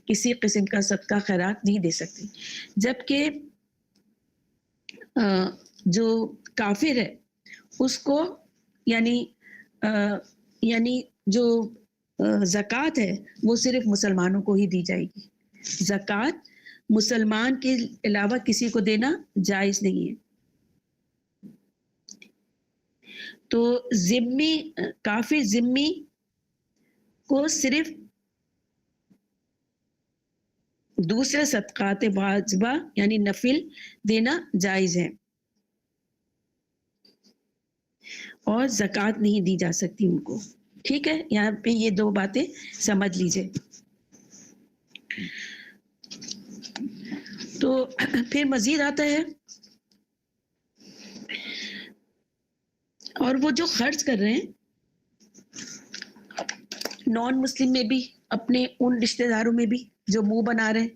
کسی قسم کا صدقہ خیرات نہیں دے سکتے. جبکہ جو کافر ہے اس کو یعنی جو زکوٰۃ ہے وہ صرف مسلمانوں کو ہی دی جائے گی. زکوٰۃ مسلمان کے علاوہ کسی کو دینا جائز نہیں ہے. تو ذمی کافر ذمی کو صرف دوسرے صدقات واجبہ یعنی نفل دینا جائز ہے اور زکوٰۃ نہیں دی جا سکتی ان کو. ٹھیک ہے، یہاں پہ یہ دو باتیں سمجھ لیجئے. تو پھر مزید آتا ہے، اور وہ جو خرچ کر رہے ہیں نان مسلم میں بھی، اپنے ان رشتہ داروں میں بھی جو منہ بنا رہے ہیں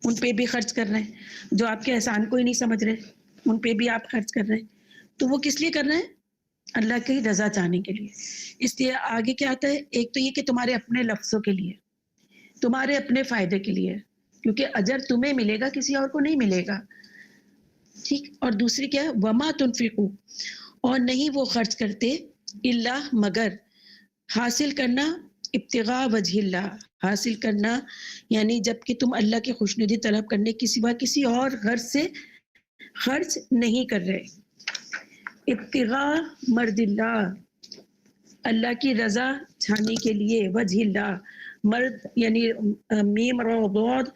ان پہ بھی خرچ کر رہے ہیں، جو آپ کے احسان کو ہی نہیں سمجھ رہے ان پہ بھی آپ خرچ کر رہے ہیں. تو وہ کس لیے کر رہے ہیں؟ اللہ کی رضا چاہنے کے لیے. اس لیے آگے کیا آتا ہے؟ ایک تو یہ کہ تمہارے اپنے لفظوں کے لیے، تمہارے اپنے فائدے کے لیے، کیونکہ اجر تمہیں ملے گا، کسی اور کو نہیں ملے گا. ٹھیک. اور دوسری کیا ہے؟ وما تنفقوا، اور نہیں وہ خرچ کرتے الا مگر حاصل کرنا ابتغاء وجہ اللہ، حاصل کرنا یعنی جب کہ تم اللہ کی خوشنودی طلب کرنے کے سوا کسی اور غرض سے خرچ نہیں کر رہے. ابتغاء مرد اللہ، اللہ کی رضا چاہنے کے لیے، وجہ اللہ، مرد یعنی میم را ضاد،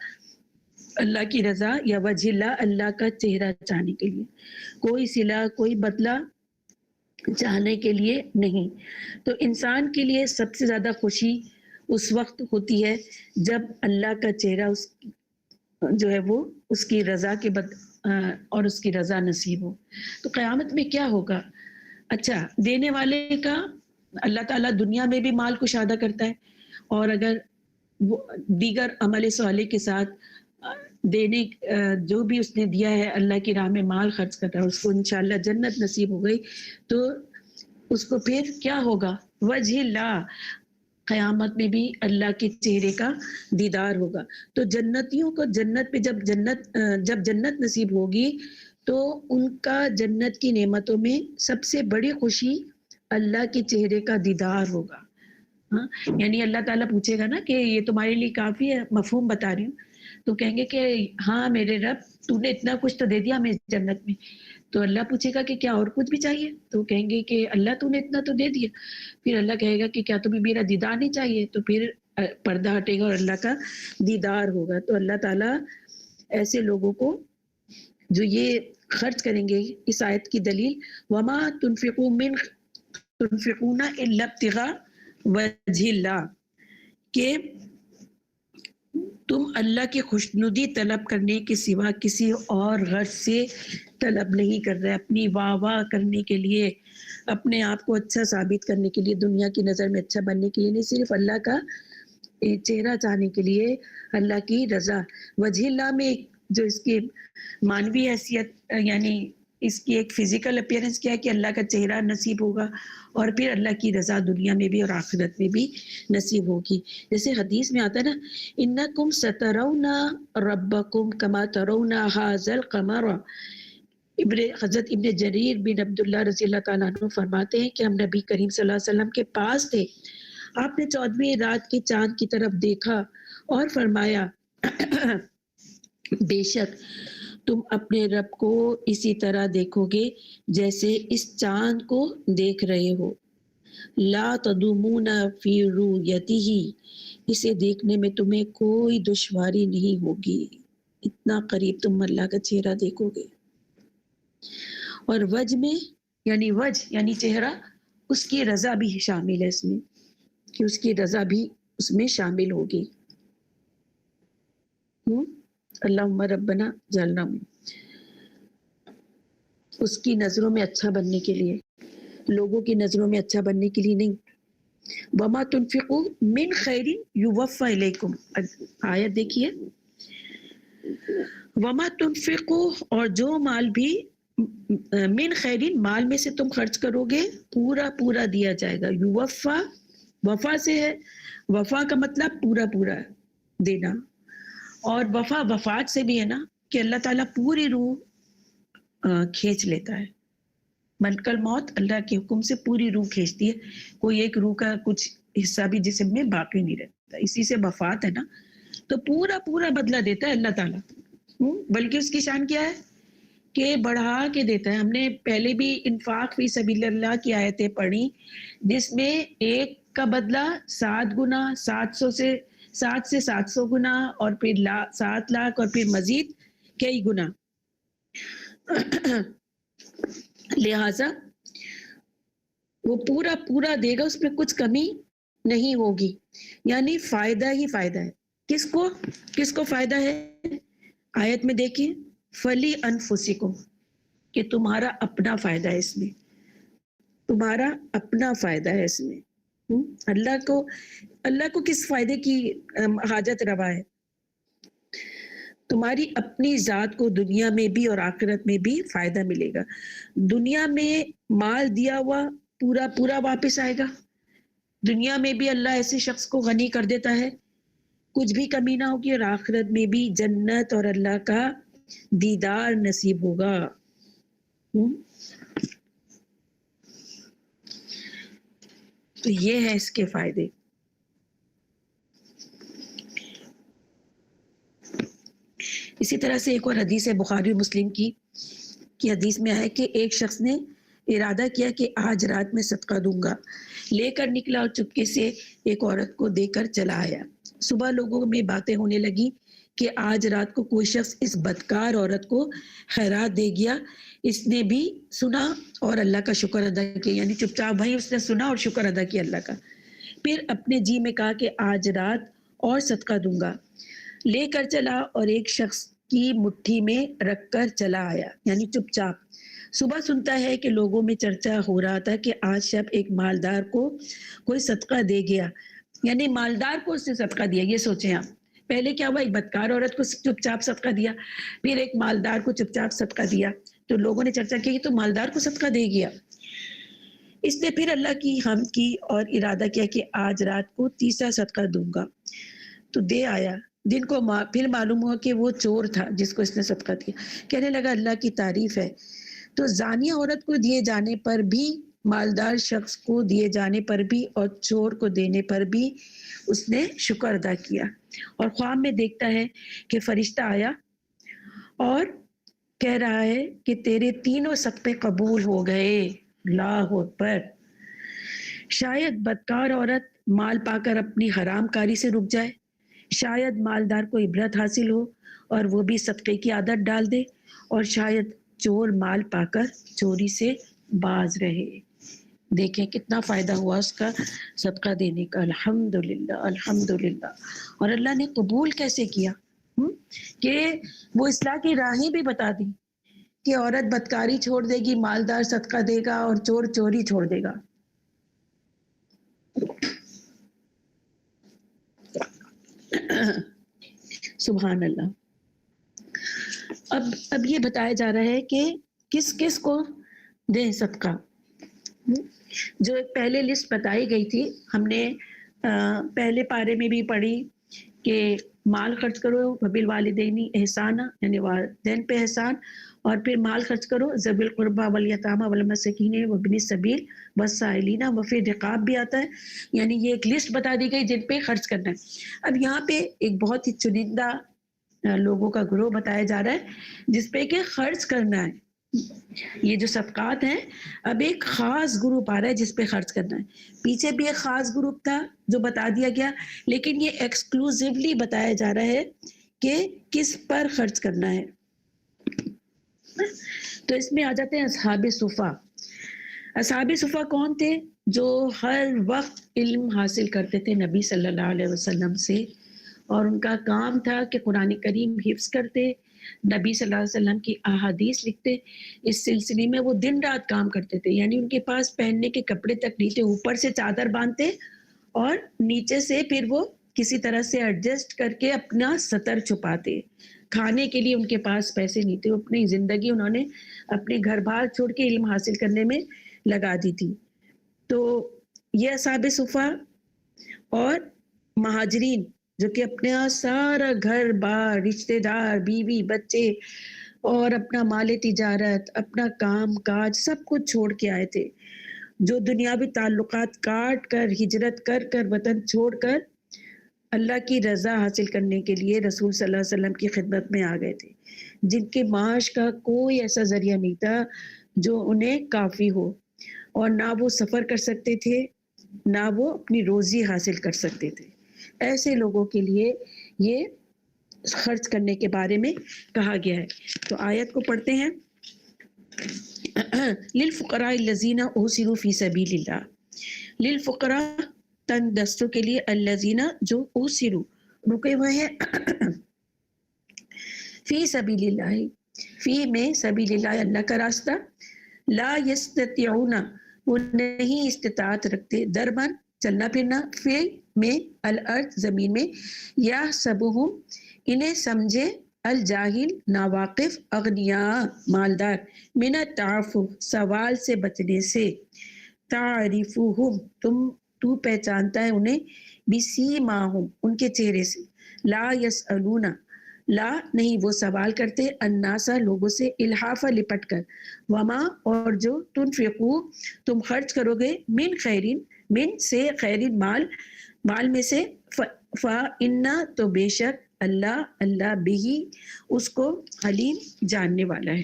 اللہ کی رضا، یا وجہ اللہ، اللہ کا چہرہ چاہنے کے لیے، کوئی صلہ کوئی بدلہ چاہنے کے لیے نہیں. تو انسان کے لیے سب سے زیادہ خوشی اس وقت ہوتی ہے جب اللہ کا چہرہ جو ہے وہ اس کی رضا کے اور اس کی رضا نصیب ہو. تو قیامت میں کیا ہوگا؟ اچھا، دینے والے کا اللہ تعالیٰ دنیا میں بھی مال کشادہ کرتا ہے، اور اگر وہ دیگر عمل صالح کے ساتھ دینے جو بھی اس نے دیا ہے اللہ کی راہ میں مال خرچ کرتا ہے، اس کو انشاءاللہ جنت نصیب ہو گئی. تو اس کو پھر کیا ہوگا؟ وجہ اللہ، قیامت میں بھی اللہ کے چہرے کا دیدار ہوگا. تو جنتیوں کو جنت پہ جب جنت نصیب ہوگی تو ان کا جنت کی نعمتوں میں سب سے بڑی خوشی اللہ کے چہرے کا دیدار ہوگا. ہاں، یعنی اللہ تعالیٰ پوچھے گا نا کہ یہ تمہارے لیے کافی ہے، مفہوم بتا رہی ہوں. تو کہیں گے کہ ہاں میرے رب، تو نے اتنا کچھ تو دے دیا ہمیں جنت میں. تو اللہ پوچھے گا کہ کیا اور کچھ بھی چاہیے؟ تو کہیں گے کہ اللہ تو نے اتنا تو دے دیا. پھر اللہ کہے گا کہ کیا تمہیں میرا دیدار نہیں چاہیے؟ تو پھر پردہ ہٹے گا اور اللہ کا دیدار ہوگا. تو اللہ تعالیٰ ایسے لوگوں کو جو یہ خرچ کریں گے، اس آیت کی دلیل وما تنفقون الا ابتغاء وجہ اللہ، کہ تم اللہ کی خوشنودی طلب کرنے کے سوا کسی اور غرض سے طلب نہیں کر رہے، اپنی واہ واہ کرنے کے لیے، اپنے آپ کو اچھا ثابت کرنے کے لیے، دنیا کی نظر میں اچھا بننے کے لیے نہیں، صرف اللہ کا چہرہ چاہنے کے لیے اللہ کی رضا. وجہ اللہ میں جو اس کی مانوی حیثیت یعنی اس کی ایک فزیکل اپیرنس کیا ہے کہ اللہ کا چہرہ نصیب ہوگا اور پھر اللہ کی رضا دنیا میں بھی اور آخرت میں بھی نصیب ہوگی. جیسے حدیث میں آتا ہے نا انکم سترون ربکم کما ترون ھذا القمر. حضرت ابن جریر بن عبداللہ رضی اللہ تعالیٰ عنہ فرماتے ہیں کہ ہم نبی کریم صلی اللہ علیہ وسلم کے پاس تھے. آپ نے 14ویں رات کے چاند کی طرف دیکھا اور فرمایا بے شک تم اپنے رب کو اسی طرح دیکھو گے جیسے اس چاند کو دیکھ رہے ہو. لا تدومون فی رؤیتہ، اسے دیکھنے میں تمہیں کوئی دشواری نہیں ہوگی، اتنا قریب تم اللہ کا چہرہ دیکھو گے. اور وجہ میں یعنی چہرہ، اس کی رضا بھی شامل ہے اس میں، کہ اس کی رضا بھی اس میں شامل ہوگی. اللہم ربنا جعلنا اس کی نظروں میں اچھا بننے کے لیے، لوگوں کی نظروں میں اچھا بننے کے لیے نہیں. وما تنفقوا من خیر یوفى الیکم، آیت دیکھیے. وما تنفقوا، اور جو مال بھی من خیرین، مال میں سے تم خرچ کرو گے پورا پورا دیا جائے گا. یوفا، وفا سے ہے، وفا کا مطلب پورا پورا دینا، اور وفا وفات سے بھی ہے نا کہ اللہ تعالیٰ پوری روح کھینچ لیتا ہے. ملک الموت اللہ کے حکم سے پوری روح کھینچتی ہے، کوئی ایک روح کا کچھ حصہ بھی جسم میں باقی نہیں رہتا. اسی سے وفات ہے نا، تو پورا پورا بدلہ دیتا ہے اللہ تعالیٰ. بلکہ اس کی شان کیا ہے کہ بڑھا کے دیتا ہے. ہم نے پہلے بھی انفاق فی سبیل اللہ کی آیتیں پڑھی جس میں ایک کا بدلہ 7 گنا، 7 سے 700 گنا، اور پھر 7 لاکھ، اور پھر مزید کئی گنا. لہٰذا وہ پورا پورا دے گا، اس میں کچھ کمی نہیں ہوگی. یعنی فائدہ ہی فائدہ ہے. کس کو فائدہ ہے؟ آیت میں دیکھیں فلی انفسکم، کہ تمہارا اپنا فائدہ ہے اس میں، تمہارا اپنا فائدہ ہے اس میں. اللہ کو کس فائدے کی حاجت روا ہے؟ تمہاری اپنی ذات کو دنیا میں بھی اور آخرت میں بھی فائدہ ملے گا. دنیا میں مال دیا ہوا پورا پورا واپس آئے گا، دنیا میں بھی اللہ ایسے شخص کو غنی کر دیتا ہے، کچھ بھی کمی نہ ہوگی، اور آخرت میں بھی جنت اور اللہ کا دیدار نصیب ہوگا. تو یہ ہے اس کے فائدے. اسی طرح سے ایک اور حدیث ہے بخاری مسلم کی حدیث میں آیا کہ ایک شخص نے ارادہ کیا کہ آج رات میں صدقہ دوں گا، لے کر نکلا اور چپکے سے ایک عورت کو دے کر چلا آیا. صبح لوگوں میں باتیں ہونے لگی کہ آج رات کو کوئی شخص اس بدکار عورت کو خیرات دے گیا. اس نے بھی سنا اور اللہ کا شکر ادا کیا، یعنی چپ چاپ بھائی اس نے سنا اور شکر ادا کیا اللہ کا. پھر اپنے جی میں کہا کہ آج رات اور صدقہ دوں گا، لے کر چلا اور ایک شخص کی مٹھی میں رکھ کر چلا آیا، یعنی چپ چاپ. صبح سنتا ہے کہ لوگوں میں چرچا ہو رہا تھا کہ آج شب ایک مالدار کو کوئی صدقہ دے گیا، یعنی مالدار کو اس نے صدقہ دیا. یہ سوچیں آپ، پہلے کیا ہوا، ایک بدکار عورت کو چپ چاپ صدقہ دیا، پھر ایک مالدار کو چپ چاپ صدقہ دیا. تو لوگوں نے چرچا کی کہ تو مالدار کو صدقہ دے گیا. اس نے پھر اللہ کی حمد کی اور ارادہ کیا کہ آج رات کو تیسرا صدقہ دوں گا، تو دے آیا. دن کو پھر معلوم ہوا کہ وہ چور تھا جس کو اس نے صدقہ دیا. کہنے لگا اللہ کی تعریف ہے. تو زانیہ عورت کو دیے جانے پر بھی، مالدار شخص کو دیے جانے پر بھی، اور چور کو دینے پر بھی اس نے شکر ادا کیا. اور خواب میں دیکھتا ہے کہ فرشتہ آیا اور کہہ رہا ہے کہ تیرے تینوں صدقے قبول ہو گئے. اللہ اکبر. شاید بدکار عورت مال پا کر اپنی حرام کاری سے رک جائے، شاید مالدار کو عبرت حاصل ہو اور وہ بھی صدقے کی عادت ڈال دے، اور شاید چور مال پا کر چوری سے باز رہے. دیکھیں کتنا فائدہ ہوا اس کا صدقہ دینے کا. الحمدللہ الحمدللہ. اور اللہ نے قبول کیسے کیا کہ وہ اصلاح کی راہیں بھی بتا دی کہ عورت بدکاری چھوڑ دے گی، مالدار صدقہ دے گا، اور چور چوری چھوڑ دے گا. سبحان اللہ. اب یہ بتایا جا رہا ہے کہ کس کس کو دیں صدقہ. جو ایک پہلے لسٹ بتائی گئی تھی ہم نے پہلے پارے میں بھی پڑھی کہ مال خرچ کرو وبالوالدین احسانا یعنی والدین پہ احسان, اور پھر مال خرچ کرو ذوی القربى والیتامى والمساکین وابن السبیل والسائلین وفی الرقاب بھی آتا ہے. یعنی یہ ایک لسٹ بتا دی گئی جن پہ خرچ کرنا ہے. اب یہاں پہ ایک بہت ہی چنندہ لوگوں کا گروہ بتایا جا رہا ہے جس پہ کہ خرچ کرنا ہے. یہ جو صدقات ہیں اب ایک خاص گروپ آ رہا ہے جس پہ خرچ کرنا ہے. پیچھے بھی ایک خاص گروپ تھا جو بتا دیا گیا, لیکن یہ ایکسکلوزیولی بتایا جا رہا ہے کہ کس پر خرچ کرنا ہے. تو اس میں آ جاتے ہیں اصحاب صفا. اصحاب صفا کون تھے؟ جو ہر وقت علم حاصل کرتے تھے نبی صلی اللہ علیہ وسلم سے, اور ان کا کام تھا کہ قرآن کریم حفظ کرتے, نبی صلی اللہ علیہ وسلم کی احادیث لکھتے. اس سلسلے میں وہ دن رات کام کرتے تھے. یعنی ان کے پاس پہننے کے کپڑے تک نہیں تھے, اوپر سے چادر باندھتے اور نیچے سے پھر وہ کسی طرح سے ایڈجسٹ کر کے اپنا سطر چھپاتے. کھانے کے لیے ان کے پاس پیسے نہیں تھے. اپنی زندگی انہوں نے اپنے گھر بار چھوڑ کے علم حاصل کرنے میں لگا دی تھی. تو یہ اصحاب صفا اور مہاجرین جو کہ اپنے سارا گھر بار, رشتے دار, بیوی, بچے اور اپنا مال تجارت, اپنا کام کاج سب کچھ چھوڑ کے آئے تھے, جو دنیاوی تعلقات کاٹ کر ہجرت کر کر وطن چھوڑ کر اللہ کی رضا حاصل کرنے کے لیے رسول صلی اللہ علیہ وسلم کی خدمت میں آ گئے تھے, جن کے معاش کا کوئی ایسا ذریعہ نہیں تھا جو انہیں کافی ہو, اور نہ وہ سفر کر سکتے تھے نہ وہ اپنی روزی حاصل کر سکتے تھے. ایسے لوگوں کے لیے یہ خرچ کرنے کے بارے میں کہا گیا ہے. تو آیت کو پڑھتے ہیں. للفقراء الذین احصروا فی سبیل اللہ. للفقراء تنگ دستوں کے لیے, الذین جو احصروا رکے ہوئے ہیں, فی سبیل اللہ, فی میں سبیل اللہ اللہ کا راستہ, لا یستطیعون وہ نہیں استطاعت رکھتے, دربن چلنا پھرنا, فی میں الارض زمین میں, یا سبہم انہیں سمجھے, الجاہل ناواقف, اغنیاء مالدار, من التعفف سوال سے بچنے سے, تعرفہم تو پہچانتا ہے انہیں, بسیماہم ان کے چہرے سے, لا یسألون لا نہیں وہ سوال کرتے, الناسا لوگوں سے, الحافہ لپٹ کر, وما اور جو تنفقو تم خرچ کرو گے, من خیرین من سے خیرین مال میں سے, فَإِنَّا تو بے شک اللہ بھی اس کو علیم جاننے والا ہے.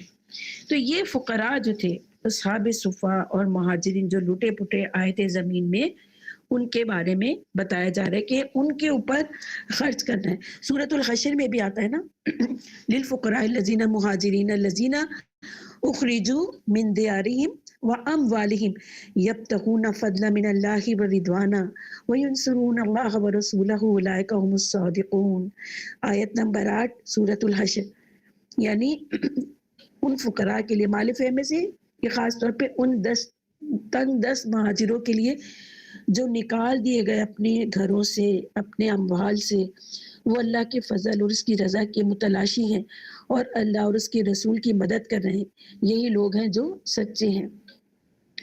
تو یہ فقراء جو تھے اصحاب صفا اور مہاجرین جو لوٹے پٹے آئے تھے زمین میں, ان کے بارے میں بتایا جا رہا ہے کہ ان کے اوپر خرچ کرنا ہے. سورۃ الحشر میں بھی آتا ہے نا, للفقراء الذین مہاجرین الذین اخرجوا من دیارہم واموالہم یبتغون فضلا من اللہ ورضوانا وینصرون اللہ ورسولہ اولئک هم الصادقون. آیت نمبر 8 سورۃ الحشر. یعنی ان فقراء کے لیے مال فہم سے, یہ خاص طور پہ ان تنگ دست مہاجروں کے لیے جو نکال دیے گئے اپنے گھروں سے, اپنے اموال سے, وہ اللہ کے فضل اور اس کی رضا کے متلاشی ہیں اور اللہ اور اس کے رسول کی مدد کر رہے ہیں. یہی لوگ ہیں جو سچے ہیں.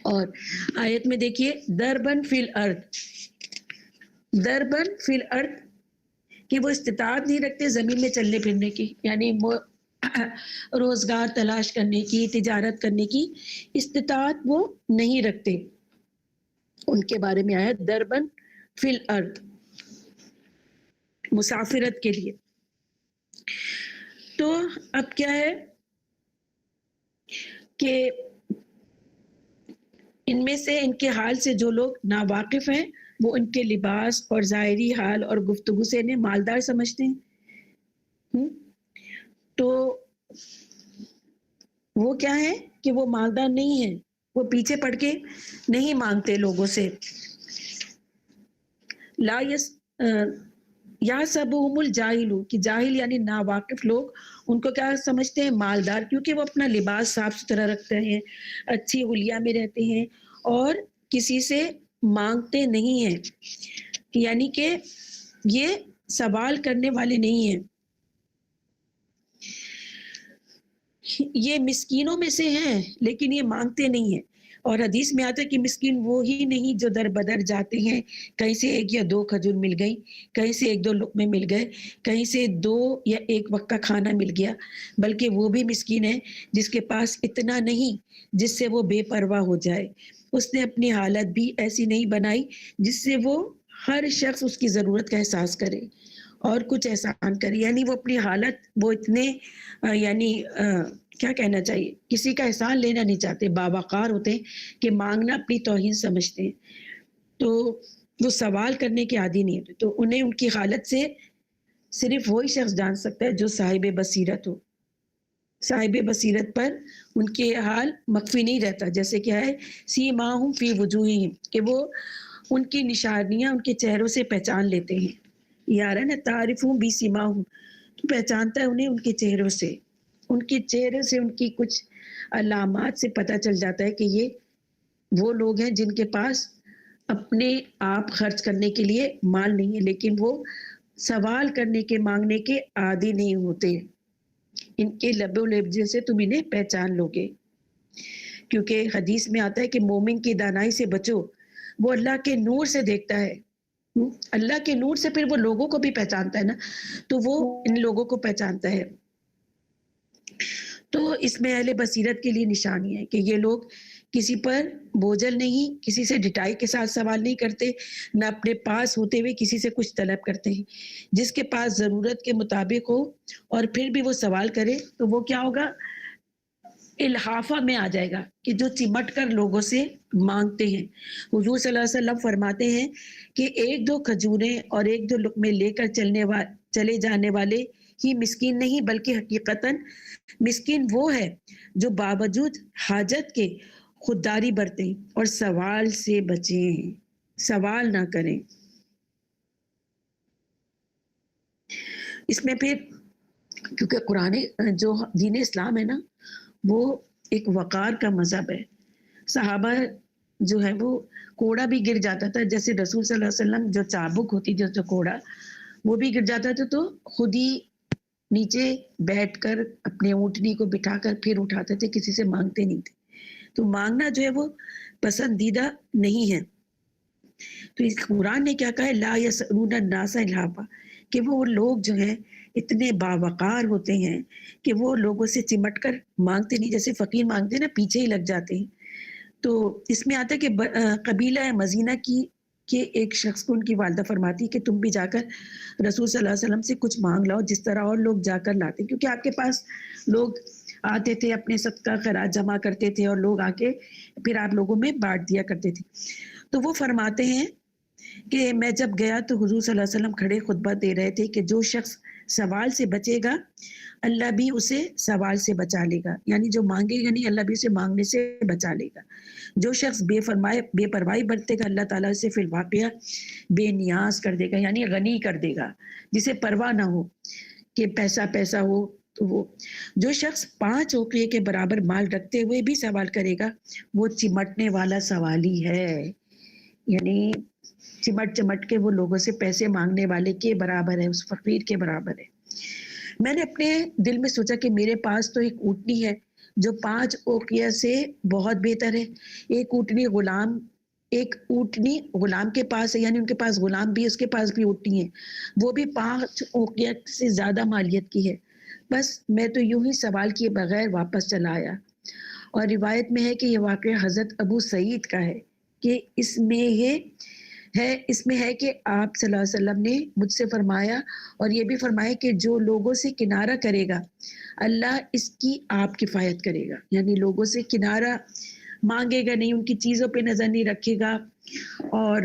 اور آیت میں دیکھیے, دربن فی الارض, دربن فی الارض کہ وہ استطاعت نہیں رکھتے زمین میں چلنے پھرنے کی, یعنی روزگار تلاش کرنے کی, تجارت کرنے کی استطاعت وہ نہیں رکھتے. ان کے بارے میں آیا دربن فی الارض, مسافرت کے لیے. تو اب کیا ہے کہ ان میں سے ان کے حال سے جو لوگ ناواقف ہیں وہ ان کے لباس اور ظاہری حال اور گفتگو سے انہیں مالدار سمجھتے ہیں. تو وہ کیا ہے کہ وہ مالدار نہیں ہے, وہ پیچھے پڑ کے نہیں مانگتے لوگوں سے. لا یحسبہم الجاہل کہ جاہل یعنی ناواقف لوگ ان کو کیا سمجھتے ہیں, مالدار, کیونکہ وہ اپنا لباس صاف ستھرا رکھتے ہیں, اچھی حلیہ میں رہتے ہیں اور کسی سے مانگتے نہیں ہیں. یعنی کہ یہ سوال کرنے والے نہیں ہیں. یہ مسکینوں میں سے ہیں لیکن یہ مانگتے نہیں ہیں. اور حدیث میں آتا ہے کہ مسکین وہ ہی نہیں جو در بدر جاتے ہیں, کہیں سے 1 یا 2 کھجور مل گئی, کہیں سے 1-2 لقمے مل گئے, کہیں سے 2 یا 1 وقت کا کھانا مل گیا, بلکہ وہ بھی مسکین ہے جس کے پاس اتنا نہیں جس سے وہ بے پرواہ ہو جائے. اس نے اپنی حالت بھی ایسی نہیں بنائی جس سے وہ ہر شخص اس کی ضرورت کا احساس کرے اور کچھ احسان کرے. یعنی وہ اپنی حالت وہ اتنے کیا کہنا چاہیے, کسی کا احسان لینا نہیں چاہتے, باوقار ہوتے ہیں کہ مانگنا اپنی توہین سمجھتے ہیں, تو وہ سوال کرنے کے عادی نہیں ہوتے. تو انہیں ان کی حالت سے صرف وہی شخص جان سکتا ہے جو صاحب بصیرت ہو. صاحب بصیرت پر ان کے حال مخفی نہیں رہتا. جیسے کیا ہے, سیماہم فی وجوہہم, کہ وہ ان کی نشانیاں ان کے چہروں سے پہچان لیتے ہیں. یار ہے نا, تعریفوں بھی سیماہم, تو پہچانتا ہے انہیں ان کے چہروں سے, ان کے چہرے سے ان کی کچھ علامات سے پتہ چل جاتا ہے کہ یہ وہ لوگ ہیں جن کے پاس اپنے آپ خرچ کرنے کے لیے مال نہیں ہے, لیکن وہ سوال کرنے کے مانگنے کے عادی نہیں ہوتے. ان کے لب و لہجے سے تم انہیں پہچان لو گے, کیونکہ حدیث میں آتا ہے کہ مومن کی دانائی سے بچو, وہ اللہ کے نور سے دیکھتا ہے. اللہ کے نور سے پھر وہ لوگوں کو بھی پہچانتا ہے نا, تو وہ ان لوگوں کو پہچانتا ہے. تو اس میں اہل بصیرت کے لیے نشانی ہے کہ یہ لوگ کسی پر بوجھل نہیں, کسی سے ڈٹائی کے ساتھ سوال نہیں کرتے, نہ اپنے پاس ہوتے ہوئے کسی سے کچھ طلب کرتے ہیں. جس کے پاس ضرورت کے مطابق ہو اور پھر بھی وہ سوال کرے تو وہ کیا ہوگا, الحافہ میں آ جائے گا کہ جو چمٹ کر لوگوں سے مانگتے ہیں. حضور صلی اللہ علیہ وسلم فرماتے ہیں کہ 1-2 کھجوریں اور 1-2 لقمے لے کر چلے جانے والے ہی مسکین نہیں, بلکہ حقیقتاً مسکین وہ ہے جو باوجود حاجت کے خودداری برتیں اور سوال سے بچیں, سوال نہ کریں. اس میں پھر کیونکہ قرآن جو دین اسلام ہے نا, وہ ایک وقار کا مذہب ہے. صحابہ جو ہے وہ کوڑا بھی گر جاتا تھا, جیسے رسول صلی اللہ علیہ وسلم جو چابک ہوتی تھی, جو کوڑا وہ بھی گر جاتا تھا تو خود ہی نیچے بیٹھ کر اپنے اونٹنی کو بٹھا کر پھر اٹھاتے تھے, کسی سے مانگتے نہیں تھے. تو مانگنا جو ہے وہ پسندیدہ نہیں ہے. تو اس قرآن نے کیا کہا ہے, لا یسألون الناس الحافا, کہ وہ لوگ جو ہیں اتنے باوقار ہوتے ہیں کہ وہ لوگوں سے چمٹ کر مانگتے نہیں, جیسے فقیر مانگتے ہیں نا پیچھے ہی لگ جاتے ہیں. تو اس میں آتا ہے کہ قبیلہ مزینہ کی کہ ایک شخص کو ان کی والدہ فرماتی کہ تم بھی جا کر رسول صلی اللہ علیہ وسلم سے کچھ مانگ لاؤ جس طرح اور لوگ جا کر لاتے, کیونکہ آپ کے پاس لوگ آتے تھے, اپنے صدقہ خیرات جمع کرتے تھے اور لوگ آ کے پھر آپ لوگوں میں بانٹ دیا کرتے تھے. تو وہ فرماتے ہیں کہ میں جب گیا تو حضور صلی اللہ علیہ وسلم کھڑے خطبہ دے رہے تھے کہ جو شخص سوال سے بچے گا اللہ بھی اسے سوال سے بچا لے گا, یعنی جو مانگے گا نہیں اللہ بھی اسے مانگنے سے بچا لے گا. جو شخص بے پرواہی برتے گا اللہ تعالیٰ اسے فی الواقعہ بے نیاز کر دے گا, یعنی غنی کر دے گا, جسے پرواہ نہ ہو کہ پیسہ ہو. تو وہ جو شخص 5 اوقیے کے برابر مال رکھتے ہوئے بھی سوال کرے گا وہ چمٹنے والا سوالی ہے, یعنی چمٹ کے وہ لوگوں سے پیسے مانگنے والے کے برابر ہے, اس فقیر کے برابر ہے. میں نے اپنے دل میں سوچا کہ میرے پاس تو ایک اونٹنی ہے جو 5 اوقیہ سے بہت بہتر ہے. ایک اونٹنی غلام کے پاس ہے, یعنی ان کے پاس غلام بھی, اس کے پاس بھی اونٹنی ہے, وہ بھی 5 اوقیہ سے زیادہ مالیت کی ہے. بس میں تو یوں ہی سوال کیے بغیر واپس چلا آیا. اور روایت میں ہے کہ یہ واقعہ حضرت ابو سعید کا ہے کہ اس میں ہے کہ آپ صلی اللہ علیہ وسلم نے مجھ سے فرمایا اور یہ بھی فرمایا کہ جو لوگوں سے کنارہ کرے گا اللہ اس کی آپ کفایت کرے گا, یعنی لوگوں سے کنارہ مانگے گا نہیں, ان کی چیزوں پہ نظر نہیں رکھے گا اور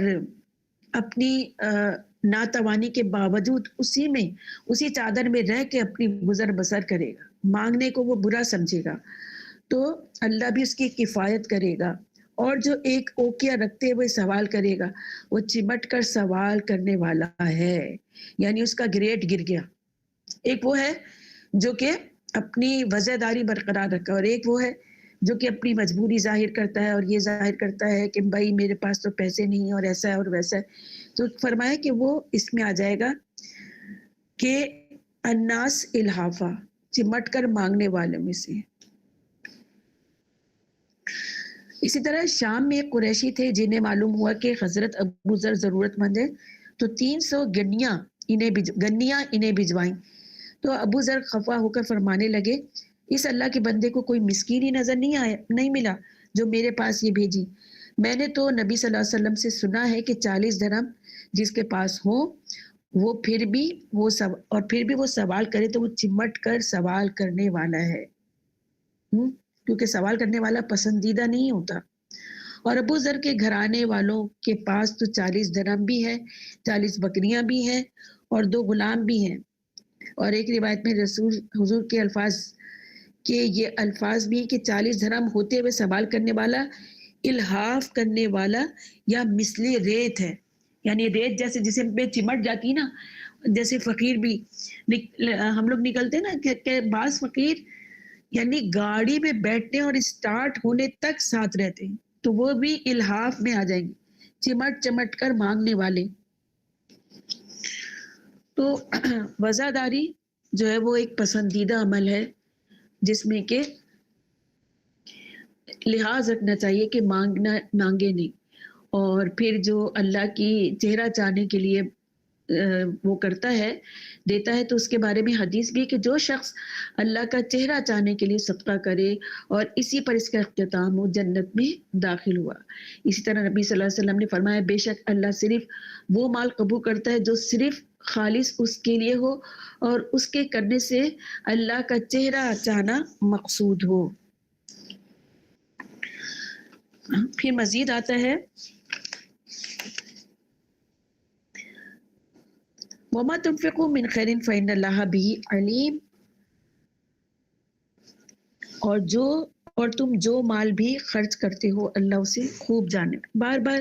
اپنی ناتوانی کے باوجود اسی چادر میں رہ کے اپنی گزر بسر کرے گا. مانگنے کو وہ برا سمجھے گا تو اللہ بھی اس کی کفایت کرے گا. اور جو ایک اوقیہ رکھتے ہوئے سوال کرے گا وہ چمٹ کر سوال کرنے والا ہے, یعنی اس کا گریڈ گر گیا. ایک وہ ہے جو کہ اپنی وزیداری برقرار رکھا, اور ایک وہ ہے جو کہ اپنی مجبوری ظاہر کرتا ہے اور یہ ظاہر کرتا ہے کہ بھائی میرے پاس تو پیسے نہیں اور ایسا ہے اور ویسا ہے. تو فرمایا کہ وہ اس میں آ جائے گا کہ الناس الحافہ چمٹ کر مانگنے والوں میں سے. اسی طرح شام میں ایک قریشی تھے جنہیں معلوم ہوا کہ حضرت ابو ذر ضرورت مند ہے تو 300 گنیاں انہیں بھجوائیں. تو ابو ذر خفا ہو کر فرمانے لگے اس اللہ کے بندے کو کوئی مسکین ہی نظر نہیں ملا جو میرے پاس یہ بھیجی. میں نے تو نبی صلی اللہ علیہ وسلم سے سنا ہے کہ 40 درہم جس کے پاس ہو وہ پھر بھی وہ سوال کرے تو وہ چمٹ کر سوال کرنے والا ہے، کیونکہ سوال کرنے والا پسندیدہ نہیں ہوتا. اور ابو ذر کے گھرانے والوں کے پاس تو 40 درہم بھی ہے، 40 بکریاں بھی ہیں اور 2 غلام بھی ہیں. اور ایک روایت میں رسول حضور کے یہ الفاظ بھی ہیں کہ 40 درہم ہوتے ہوئے سوال کرنے والا الحاف کرنے والا یا مثلی ریت ہے، یعنی ریت جیسے جسے میں چمٹ جاتی نا، جیسے فقیر بھی ہم لوگ نکلتے نا کہ بعض فقیر یعنی گاڑی میں بیٹھنے اور اسٹارٹ ہونے تک ساتھ رہتے ہیں تو وہ بھی الحاف میں آ جائیں گے، چمٹ کر مانگنے والے. تو وزاداری جو ہے وہ ایک پسندیدہ عمل ہے جس میں کہ لحاظ رکھنا چاہیے کہ مانگے نہیں. اور پھر جو اللہ کی چہرہ چاہنے کے لیے وہ کرتا ہے دیتا ہے تو اس کے بارے میں حدیث بھی ہے کہ جو شخص اللہ کا چہرہ چاہنے کے لیے صدقہ کرے اور اسی پر اس کا اختتام ہو جنت میں داخل ہوا. اسی طرح نبی صلی اللہ علیہ وسلم نے فرمایا بے شک اللہ صرف وہ مال قبول کرتا ہے جو صرف خالص اس کے لیے ہو اور اس کے کرنے سے اللہ کا چہرہ چاہنا مقصود ہو. پھر مزید آتا ہے وَمَا تُنْفِقُوا مِنْ خَيْرٍ فَإِنَّ اللَّهَ بِهِ عَلِيمٌ، اور تم جو مال بھی خرچ کرتے ہو اللہ اسے خوب جانے. بار بار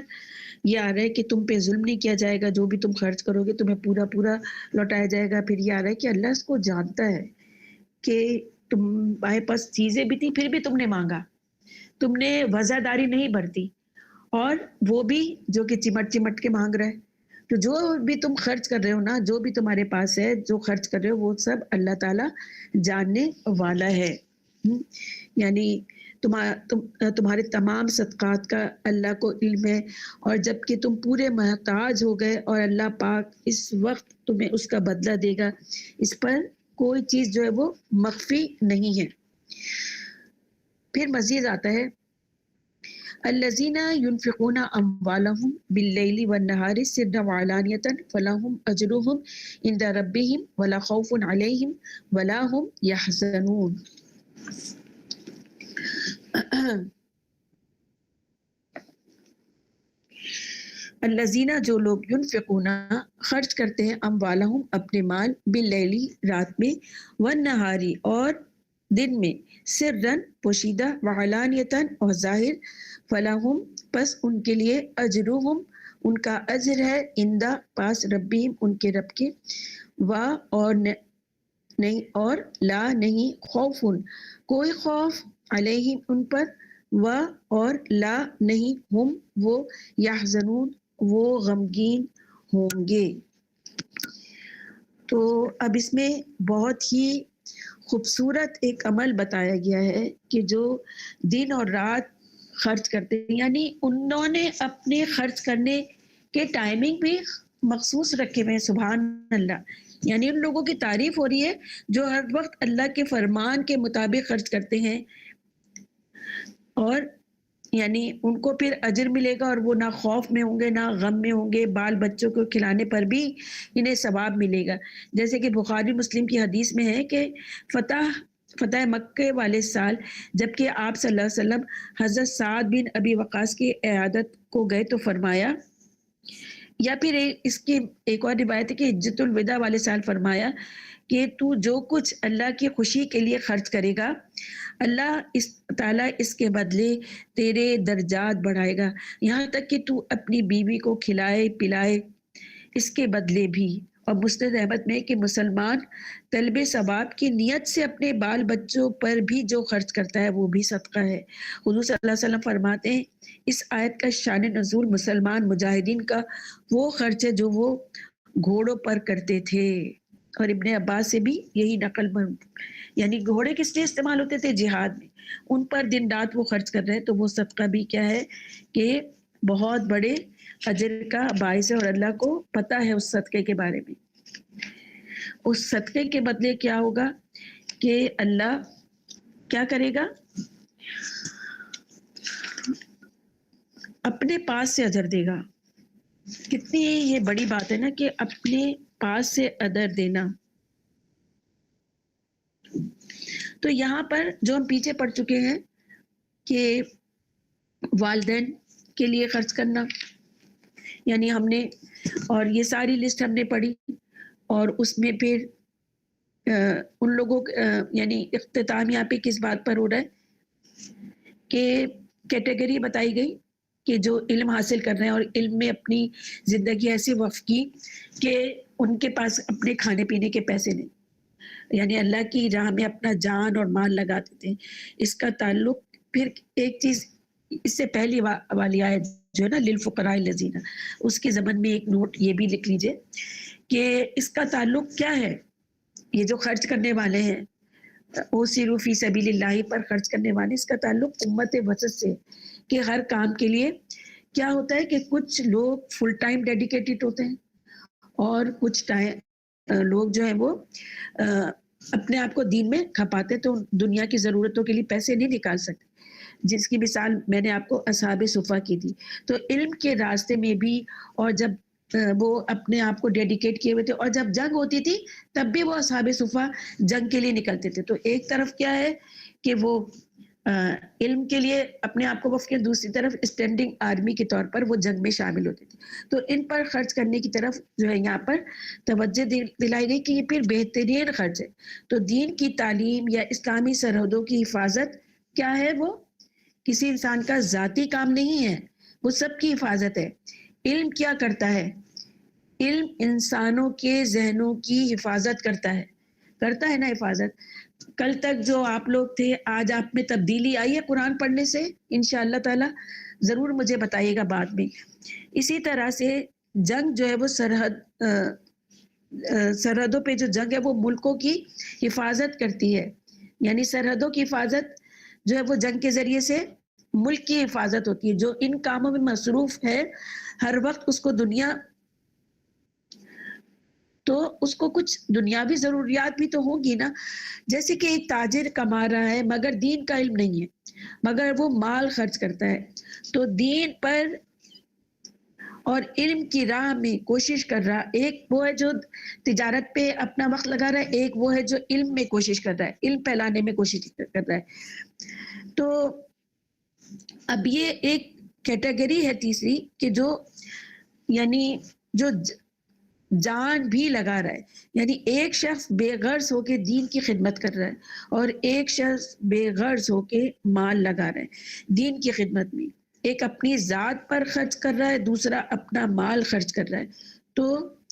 یہ آ رہا ہے کہ تم پہ ظلم نہیں کیا جائے گا، جو بھی تم خرچ کرو گے تمہیں پورا لوٹایا جائے گا. پھر یہ آ رہا ہے کہ اللہ اس کو جانتا ہے کہ تمہارے پاس چیزیں بھی تھیں پھر بھی تم نے مانگا، تم نے وزاداری نہیں برتی، اور وہ بھی جو کہ چمٹ کے مانگ رہا ہے. تو جو بھی تم خرچ کر رہے ہو نا، جو بھی تمہارے پاس ہے جو خرچ کر رہے ہو وہ سب اللہ تعالیٰ جاننے والا ہے. یعنی تمہارے تمام صدقات کا اللہ کو علم ہے، اور جب کہ تم پورے محتاج ہو گئے اور اللہ پاک اس وقت تمہیں اس کا بدلہ دے گا، اس پر کوئی چیز جو ہے وہ مخفی نہیں ہے. پھر مزید آتا ہے الذین ينفقون اموالهم باللیل والنہار سرا وعلانیۃ فلہم اجرهم عند ربهم ولا خوف علیہم ولا هم یحزنون. الذین جو لوگ ينفقون خرچ کرتے ہیں اموالهم اپنے مال باللیل رات میں والنہاری اور دن میں سرن پوشیدہ وعلانیتاً اور ظاہر فلاحم پس ان کے لیے اجرہم ان کا اجر ہے اندہ پاس ربہم ان کے رب کے اور لا نہیں خوف کوئی خوف علیہم ان پر اور لا نہیں ہم وہ یحزنون وہ غمگین ہوں گے. تو اب اس میں بہت ہی خوبصورت ایک عمل بتایا گیا ہے کہ جو دن اور رات خرچ کرتے ہیں، یعنی انہوں نے اپنے خرچ کرنے کے ٹائمنگ بھی مخصوص رکھے ہوئے ہیں. سبحان اللہ، یعنی ان لوگوں کی تعریف ہو رہی ہے جو ہر وقت اللہ کے فرمان کے مطابق خرچ کرتے ہیں، اور یعنی ان کو پھر اجر ملے گا اور وہ نہ خوف میں ہوں گے نہ غم میں ہوں گے، بال بچوں کو کھلانے پر بھی انہیں ثواب ملے گا. جیسے کہ بخاری مسلم کی حدیث میں ہے کہ فتح مکہ والے سال جبکہ آپ صلی اللہ علیہ وسلم حضرت سعد بن ابی وقاص کی عیادت کو گئے تو فرمایا، یا پھر اس کی ایک اور روایت ہے کہ حجۃ الوداع والے سال فرمایا کہ تو جو کچھ اللہ کی خوشی کے لیے خرچ کرے گا اللہ تعالیٰ اس کے بدلے تیرے درجات بڑھائے گا، یہاں تک کہ تو اپنی بیوی کو کھلائے پلائے اس کے بدلے بھی. اور مسند احمد میں کہ مسلمان طلب ثواب کی نیت سے اپنے بال بچوں پر بھی جو خرچ کرتا ہے وہ بھی صدقہ ہے. حضور صلی اللہ علیہ وسلم فرماتے ہیں اس آیت کا شان نزول مسلمان مجاہدین کا وہ خرچ ہے جو وہ گھوڑوں پر کرتے تھے. اور ابن عباس سے بھی یہی نقل یعنی گھوڑے کس لیے استعمال ہوتے تھے؟ جہاد میں، ان پر دن رات وہ خرچ کر رہے ہیں، تو وہ صدقہ بھی کیا ہے کہ بہت بڑے اجر کا باعث ہے، اور اللہ کو پتہ ہے اس صدقے کے بارے میں۔ اس صدقے کے بدلے کیا ہوگا کہ اللہ کیا کرے گا؟ اپنے پاس سے اجر دے گا۔ کتنی یہ بڑی بات ہے نا کہ اپنے پاس سے اجر دینا۔ تو یہاں پر جو ہم پیچھے پڑ چکے ہیں کہ والدین کے لیے خرچ کرنا، یعنی ہم نے، اور یہ ساری لسٹ ہم نے پڑھی، اور اس میں پھر ان لوگوں یعنی اختتام یہاں پہ کس بات پر ہو رہا ہے کہ کیٹیگری بتائی گئی کہ جو علم حاصل کر رہے ہیں اور علم میں اپنی زندگی ایسے وقف کی کہ ان کے پاس اپنے کھانے پینے کے پیسے نہیں، یعنی اللہ کی راہ میں اپنا جان اور مال لگاتے تھے۔ اس کا تعلق پھر ایک چیز اس سے پہلی والی آیت جو ہے نا للفقراء الذین، اس کے ضمن میں ایک نوٹ یہ بھی لکھ لیجئے کہ اس کا تعلق کیا ہے۔ یہ جو خرچ کرنے والے ہیں اوصروا فی سبیل اللہ پر خرچ کرنے والے، اس کا تعلق امت وسط سے، کہ ہر کام کے لیے کیا ہوتا ہے کہ کچھ لوگ فل ٹائم ڈیڈیکیٹڈ ہوتے ہیں اور کچھ لوگ جو ہیں وہ اپنے آپ کو دین میں کھپاتے، تو دنیا کی ضرورتوں کے لیے پیسے نہیں نکال سکتے، جس کی مثال میں نے آپ کو اصحاب صفا کی دی۔ تو علم کے راستے میں بھی، اور جب وہ اپنے آپ کو ڈیڈیکیٹ کیے ہوئے تھے، اور جب جنگ ہوتی تھی تب بھی وہ اصحاب صفا جنگ کے لیے نکلتے تھے۔ تو ایک طرف کیا ہے کہ وہ علم کے لیے اپنے آپ کو وقف کیا، دوسری طرف اسٹینڈنگ آرمی کے طور پر وہ جنگ میں شامل ہوتے تھے۔ تو ان پر خرچ کرنے کی طرف جو ہے یہاں پر توجہ دلائی گئی کہ یہ پھر بہترین خرچ ہے۔ تو دین کی تعلیم یا اسلامی سرحدوں کی حفاظت کیا ہے؟ وہ کسی انسان کا ذاتی کام نہیں ہے، وہ سب کی حفاظت ہے۔ علم کیا کرتا ہے؟ علم انسانوں کے ذہنوں کی حفاظت کرتا ہے نا حفاظت۔ کل تک جو آپ لوگ تھے، آج آپ میں تبدیلی آئی ہے قرآن پڑھنے سے؟ انشاءاللہ تعالی ضرور مجھے بتائیے گا بعد میں۔ اسی طرح سے جنگ جو ہے وہ سرحدوں پہ جو جنگ ہے وہ ملکوں کی حفاظت کرتی ہے، یعنی سرحدوں کی حفاظت جو ہے وہ جنگ کے ذریعے سے ملک کی حفاظت ہوتی ہے۔ جو ان کاموں میں مصروف ہے ہر وقت، اس کو دنیا، تو اس کو کچھ دنیاوی ضروریات بھی تو ہوں گی نا۔ جیسے کہ ایک تاجر کما رہا ہے مگر دین کا علم نہیں ہے، مگر وہ مال خرچ کرتا ہے، تو دین پر اور علم کی راہ میں کوشش کر رہا، ایک وہ ہے جو تجارت پہ اپنا وقت لگا رہا ہے، ایک وہ ہے جو علم میں کوشش کر رہا ہے، علم پھیلانے میں کوشش کر رہا ہے۔ تو اب یہ ایک کیٹیگری ہے تیسری کہ جو یعنی جو جان بھی لگا رہا ہے، یعنی ایک شخص بے غرض ہو کے دین کی خدمت کر رہا ہے، اور ایک شخص بے غرض ہو کے مال لگا رہا ہے دین کی خدمت میں۔ ایک اپنی ذات پر خرچ کر رہا ہے، دوسرا اپنا مال خرچ کر رہا ہے۔ تو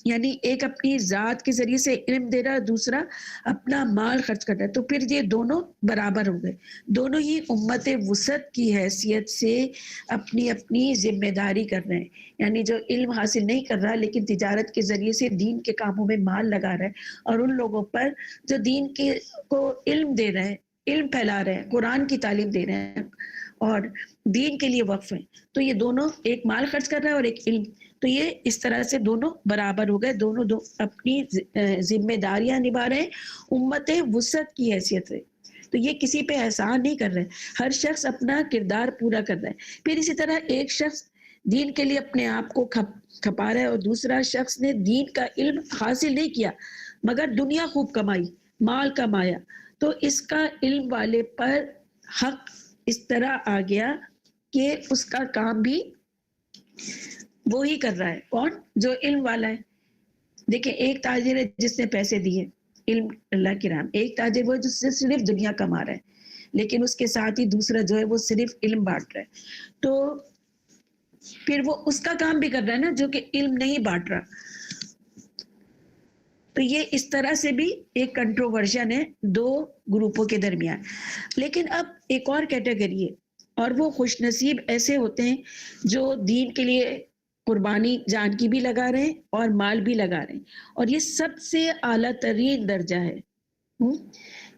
یعنی ایک اپنی ذات کے ذریعے سے علم دے رہا ہے، دوسرا اپنا مال خرچ کر رہا ہے، تو پھر یہ دونوں برابر ہو گئے، دونوں ہی امت وسط کی حیثیت سے اپنی اپنی ذمہ داری کر رہے ہیں۔ یعنی جو علم حاصل نہیں کر رہا لیکن تجارت کے ذریعے سے دین کے کاموں میں مال لگا رہا ہے، اور ان لوگوں پر جو دین کے کو علم دے رہے ہیں، علم پھیلا رہے ہیں، قرآن کی تعلیم دے رہے ہیں اور دین کے لیے وقف ہیں، تو یہ دونوں، ایک مال خرچ کر رہا ہے اور ایک علم، تو یہ اس طرح سے دونوں برابر ہو گئے، دونوں اپنی ذمہ داریاں نبھا رہے ہیں امت وسط کی حیثیت سے۔ تو یہ کسی پہ احسان نہیں کر رہے، ہر شخص اپنا کردار پورا کر رہا ہے۔ پھر اسی طرح ایک شخص دین کے لیے اپنے آپ کو کھپا رہا ہے، اور دوسرا شخص نے دین کا علم حاصل نہیں کیا مگر دنیا خوب کمائی، مال کمایا، تو اس کا علم والے پر حق اس طرح آ گیا کہ اس کا کام بھی وہی کر رہا ہے۔ کون؟ جو علم والا ہے۔ دیکھیں، ایک تاجر ہے جس نے پیسے دیے علم اللہ کی راہ میں، ایک تاجر وہ جس سے صرف دنیا کما رہا ہے، لیکن اس کے ساتھ ہی دوسرا جو ہے وہ صرف علم بانٹ رہا ہے، تو پھر وہ اس کا کام بھی کر رہا ہے نا جو کہ علم نہیں بانٹ رہا۔ تو یہ اس طرح سے بھی ایک کنٹروورژن ہے دو گروپوں کے درمیان۔ لیکن اب ایک اور کیٹیگری ہے، اور وہ خوش نصیب ایسے ہوتے ہیں جو دین کے لیے قربانی جان کی بھی لگا رہے ہیں اور مال بھی لگا رہے ہیں، اور یہ سب سے اعلیٰ ترین درجہ ہے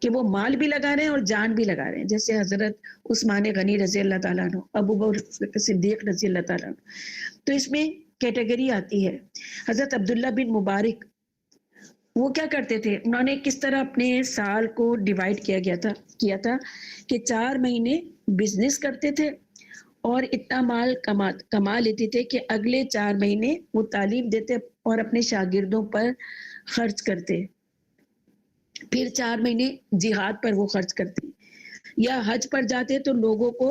کہ وہ مال بھی لگا رہے ہیں اور جان بھی لگا رہے ہیں، جیسے حضرت عثمان غنی رضی اللہ تعالیٰ عنہ، ابو بکر صدیق رضی اللہ تعالیٰ عنہ۔ تو اس میں کیٹیگری آتی ہے۔ حضرت عبداللہ بن مبارک وہ کیا کرتے تھے، انہوں نے کس طرح اپنے سال کو ڈیوائیڈ کیا تھا کہ 4 مہینے بزنس کرتے تھے اور اتنا مال کما لیتے تھے کہ اگلے 4 مہینے وہ تعلیم دیتے اور اپنے شاگردوں پر خرچ کرتے، پھر 4 مہینے جہاد پر وہ خرچ کرتے، یا حج پر جاتے تو لوگوں کو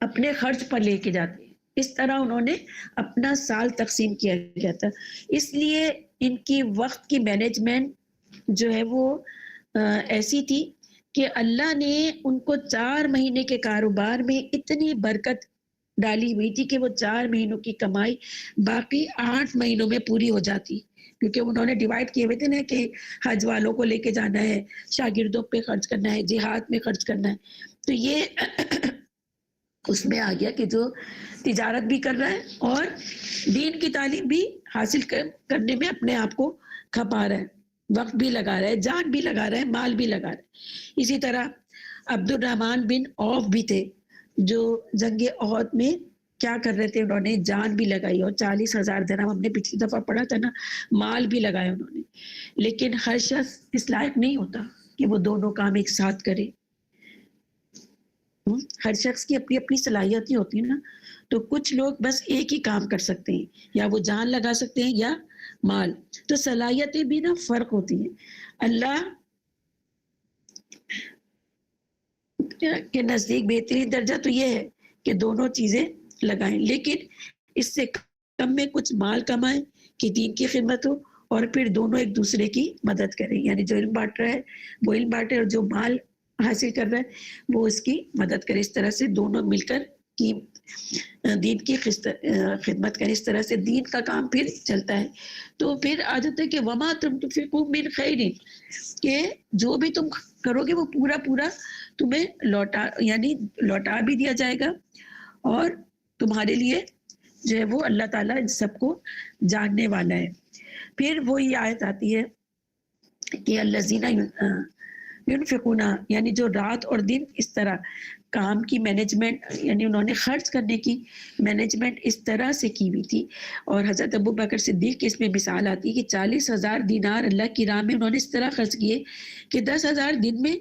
اپنے خرچ پر لے کے جاتے۔ اس طرح انہوں نے اپنا سال تقسیم کیا گیا تھا۔ اس لیے ان کی وقت کی مینجمنٹ جو ہے وہ ایسی تھی کہ اللہ نے ان کو 4 مہینے کے کاروبار میں اتنی برکت ڈالی ہوئی تھی کہ وہ 4 مہینوں کی کمائی باقی 8 مہینوں میں پوری ہو جاتی، کیونکہ انہوں نے ڈیوائیڈ کیے ہوئے تھے نا کہ حج والوں کو لے کے جانا ہے، شاگردوں پہ خرچ کرنا ہے، جہاد میں خرچ کرنا ہے۔ تو یہ اس میں آ گیا کہ جو تجارت بھی کر رہا ہے اور دین کی تعلیم بھی حاصل کرنے میں اپنے آپ کو کھپا رہا ہے، وقت بھی لگا رہا ہے، جان بھی لگا رہا ہے، مال بھی لگا رہا ہے۔ اسی طرح عبد الرحمن بن عوف بھی تھے جو جنگ احد میں کیا کر رہے تھے، انہوں نے جان بھی لگائی اور 40,000 درہم، ہم نے پچھلی دفعہ پڑھا تھا نا، مال بھی لگایا انہوں نے۔ لیکن ہر شخص اس لائق نہیں ہوتا کہ وہ دونوں کام ایک ساتھ کرے۔ ہر شخص کی اپنی اپنی صلاحیتیں ہوتی ہیں نا، تو کچھ لوگ بس ایک ہی کام کر سکتے ہیں، یا وہ جان لگا سکتے ہیں یا مال۔ تو صلاحیتیں بھی نا فرق ہوتی ہیں۔ اللہ کے نزدیک بہترین درجہ تو یہ ہے کہ دونوں چیزیں لگائیں، لیکن اس سے کم میں کچھ مال کمائیں کہ دین کی خدمت ہو، اور پھر دونوں ایک دوسرے کی مدد کریں، یعنی جو علم بانٹ رہا ہے وہ علم بانٹے اور جو مال حاصل کر رہا ہے وہ اس کی مدد کرے۔ اس طرح سے دونوں مل کر کی دین کی خدمت کریں، اس طرح سے دین کا کام پھر چلتا ہے۔ تو پھر آ جاتا ہے کہ وما تنفقوا من خیر، کہ جو بھی تم کرو گے وہ پورا تمہیں لوٹا بھی دیا جائے گا، اور تمہارے لیے جو ہے وہ اللہ تعالیٰ ان سب کو جاننے والا ہے۔ پھر وہی آیت آتی ہے کہ الذین ينفقون، یعنی جو رات اور دن اس طرح کام کی مینجمنٹ، یعنی انہوں نے خرچ کرنے کی مینجمنٹ اس طرح سے کی ہوئی تھی۔ اور حضرت ابو بکر صدیق کی اس میں مثال آتی ہے کہ 40,000 دینار اللہ کی راہ میں انہوں نے اس طرح خرچ کیے کہ 10,000 دن میں،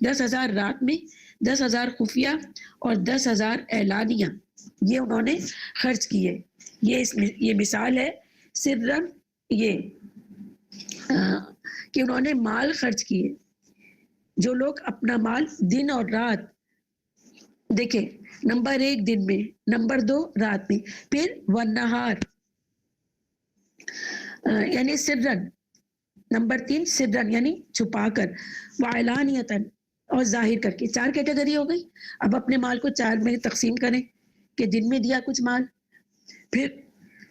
10,000 رات میں، 10,000 خفیہ اور 10,000 اعلانیہ، یہ انہوں نے خرچ کیے۔ یہ مثال ہے سرًا، یہ کہ انہوں نے مال خرچ کیے۔ جو لوگ اپنا مال دن اور رات، دیکھیں نمبر 1 دن میں، نمبر 2 رات میں، پھر والنہار یعنی سرًا، نمبر 3 سرًا یعنی چھپا کر، وعلانیتاً اور ظاہر کر کے، 4 کیٹیگری ہو گئی۔ اب اپنے مال کو 4 میں تقسیم کریں کہ دن میں دیا کچھ مال، پھر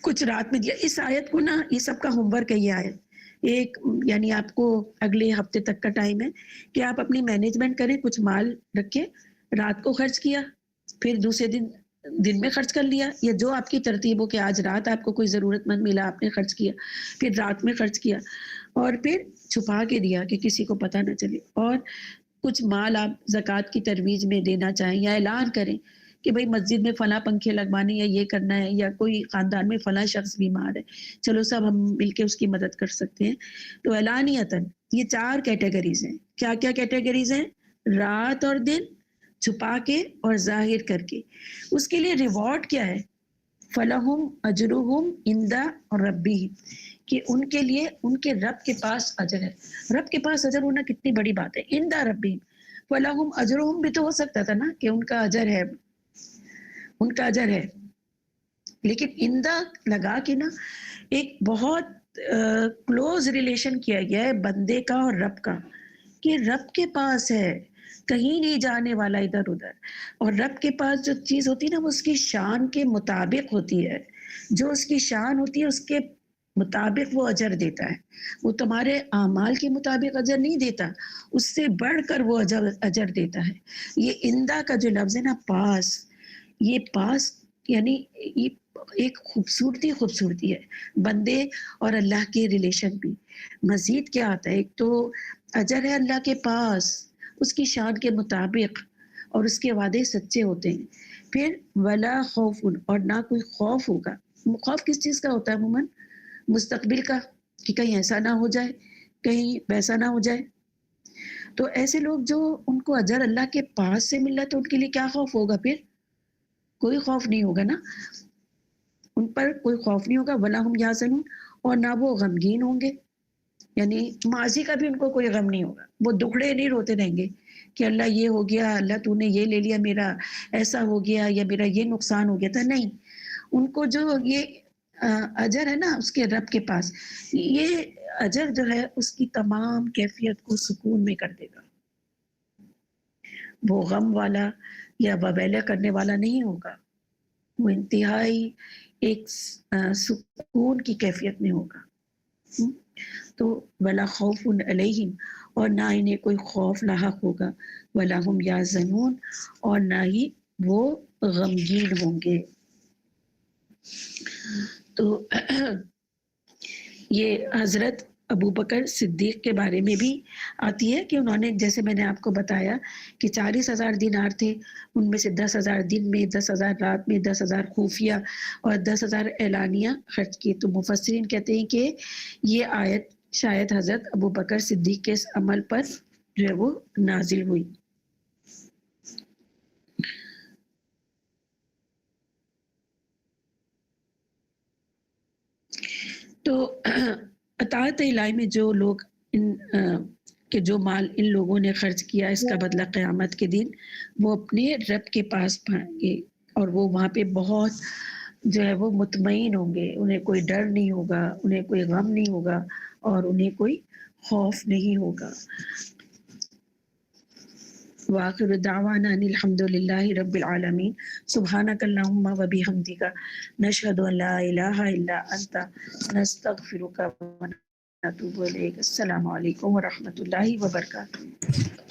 کچھ رات میں دیا۔ اس آیت کو نا، یہ سب کا ہوم ورک ہے یہ آیت، ایک یعنی آپ کو اگلے ہفتے تک کا ٹائم ہے کہ آپ اپنی مینجمنٹ کریں، کچھ مال رکھے، رات کو خرچ کیا، پھر دوسرے دن میں خرچ کر لیا، یا جو آپ کی ترتیب ہو کہ آج رات آپ کو کوئی ضرورت مند ملا آپ نے خرچ کیا، پھر رات میں خرچ کیا، اور پھر چھپا کے دیا کہ کسی کو پتہ نہ چلے، اور کچھ مال آپ زکوٰۃ کی ترویج میں دینا چاہیں یا اعلان کریں کہ بھئی مسجد میں فلاں پنکھے لگوانے یا یہ کرنا ہے، یا کوئی خاندان میں فلاں شخص بیمار ہے، چلو سب ہم مل کے اس کی مدد کر سکتے ہیں۔ تو اعلانیتاً یہ 4 کیٹیگریز ہیں۔ کیا کیا کیٹیگریز ہیں؟ رات اور دن، چھپا کے اور ظاہر کر کے۔ اس کے لیے ریوارڈ کیا ہے؟ فَلَهُمْ أَجْرُهُمْ عِنْدَ رَبِّهِمْ، کہ ان کے لیے ان کے رب کے پاس اجر ہے۔ رب کے پاس اجر ہونا کتنی بڑی بات ہے۔ عِنْدَ رَبِّهِمْ، فَلَهُمْ أَجْرُهُمْ بھی تو ہو سکتا تھا نا کہ ان کا اجر ہے، ان کا اجر ہے، لیکن عِنْدَ لگا کے نا ایک بہت کلوز ریلیشن کیا گیا ہے بندے کا اور رب کا، کہ رب کے پاس ہے، کہیں نہیں جانے والا ادھر ادھر۔ اور رب کے پاس جو چیز ہوتی ہے نا وہ اس کی شان کے مطابق ہوتی ہے، جو اس کی شان ہوتی ہے اس کے مطابق وہ اجر دیتا ہے، وہ تمہارے اعمال کے مطابق اجر نہیں دیتا، اس سے بڑھ کر وہ اجر دیتا ہے۔ یہ عندہ کا جو لفظ ہے نا، پاس، یہ پاس یعنی یہ ایک خوبصورتی ہے بندے اور اللہ کے ریلیشن بھی. مزید کیا آتا ہے؟ ایک تو اجر ہے اللہ کے پاس اس کی شان کے مطابق اور اس کے وعدے سچے ہوتے ہیں. پھر ولا خوف، اور نہ کوئی خوف ہوگا. خوف کس چیز کا ہوتا ہے عموماً؟ مستقبل کا، کہ کہیں ایسا نہ ہو جائے، کہیں ویسا نہ ہو جائے. تو ایسے لوگ جو ان کو اجر اللہ کے پاس سے مل رہا ہے تو ان کے لیے کیا خوف ہوگا؟ پھر کوئی خوف نہیں ہوگا نا، ان پر کوئی خوف نہیں ہوگا. ولا ہم یحزنون، اور نہ وہ غمگین ہوں گے. یعنی ماضی کا بھی ان کو کوئی غم نہیں ہوگا. وہ دکھڑے نہیں روتے رہیں گے کہ اللہ یہ ہو گیا، اللہ تو نے یہ لے لیا، میرا ایسا ہو گیا، یا میرا یہ نقصان ہو گیا تھا. نہیں، ان کو جو یہ اجر ہے نا اس کے رب کے پاس، یہ اجر جو ہے اس کی تمام کیفیت کو سکون میں کر دے گا. وہ غم والا یا وبیلہ کرنے والا نہیں ہوگا، وہ انتہائی ایک سکون کی کیفیت میں ہوگا. تو ولا خوف علیہم، اور نہ انہیں کوئی خوف لاحق ہوگا. ولا ہم یحزنون، اور نہ ہی وہ غمگین ہوں گے. تو یہ حضرت ابو بکر صدیق کے بارے میں بھی آتی ہے کہ انہوں نے، جیسے میں نے آپ کو بتایا کہ 40,000 دینار تھے، ان میں سے 10,000 دن میں، 10,000 رات میں، 10,000 خفیہ اور 10,000 اعلانیہ خرچ کیے. تو مفسرین کہتے ہیں کہ یہ آیت شاید حضرت ابو بکر صدیق کے اس عمل پر جو ہے وہ نازل ہوئی. تو اطاعت الہی میں جو لوگ کہ جو مال ان لوگوں نے خرچ کیا، اس کا بدلہ قیامت کے دن وہ اپنے رب کے پاس پائیں گے، اور وہ وہاں پہ بہت جو ہے وہ مطمئن ہوں گے. انہیں کوئی ڈر نہیں ہوگا، انہیں کوئی غم نہیں ہوگا، اور انہیں کوئی خوف نہیں ہوگا. وآخر دعوانا ان الحمد للہ رب العالمین. سبحانک اللہم و بحمدک، نشہد ان لا الہ الا انت، نستغفرک و نتوب الیک. السلام علیکم و رحمۃ اللہ وبرکاتہ.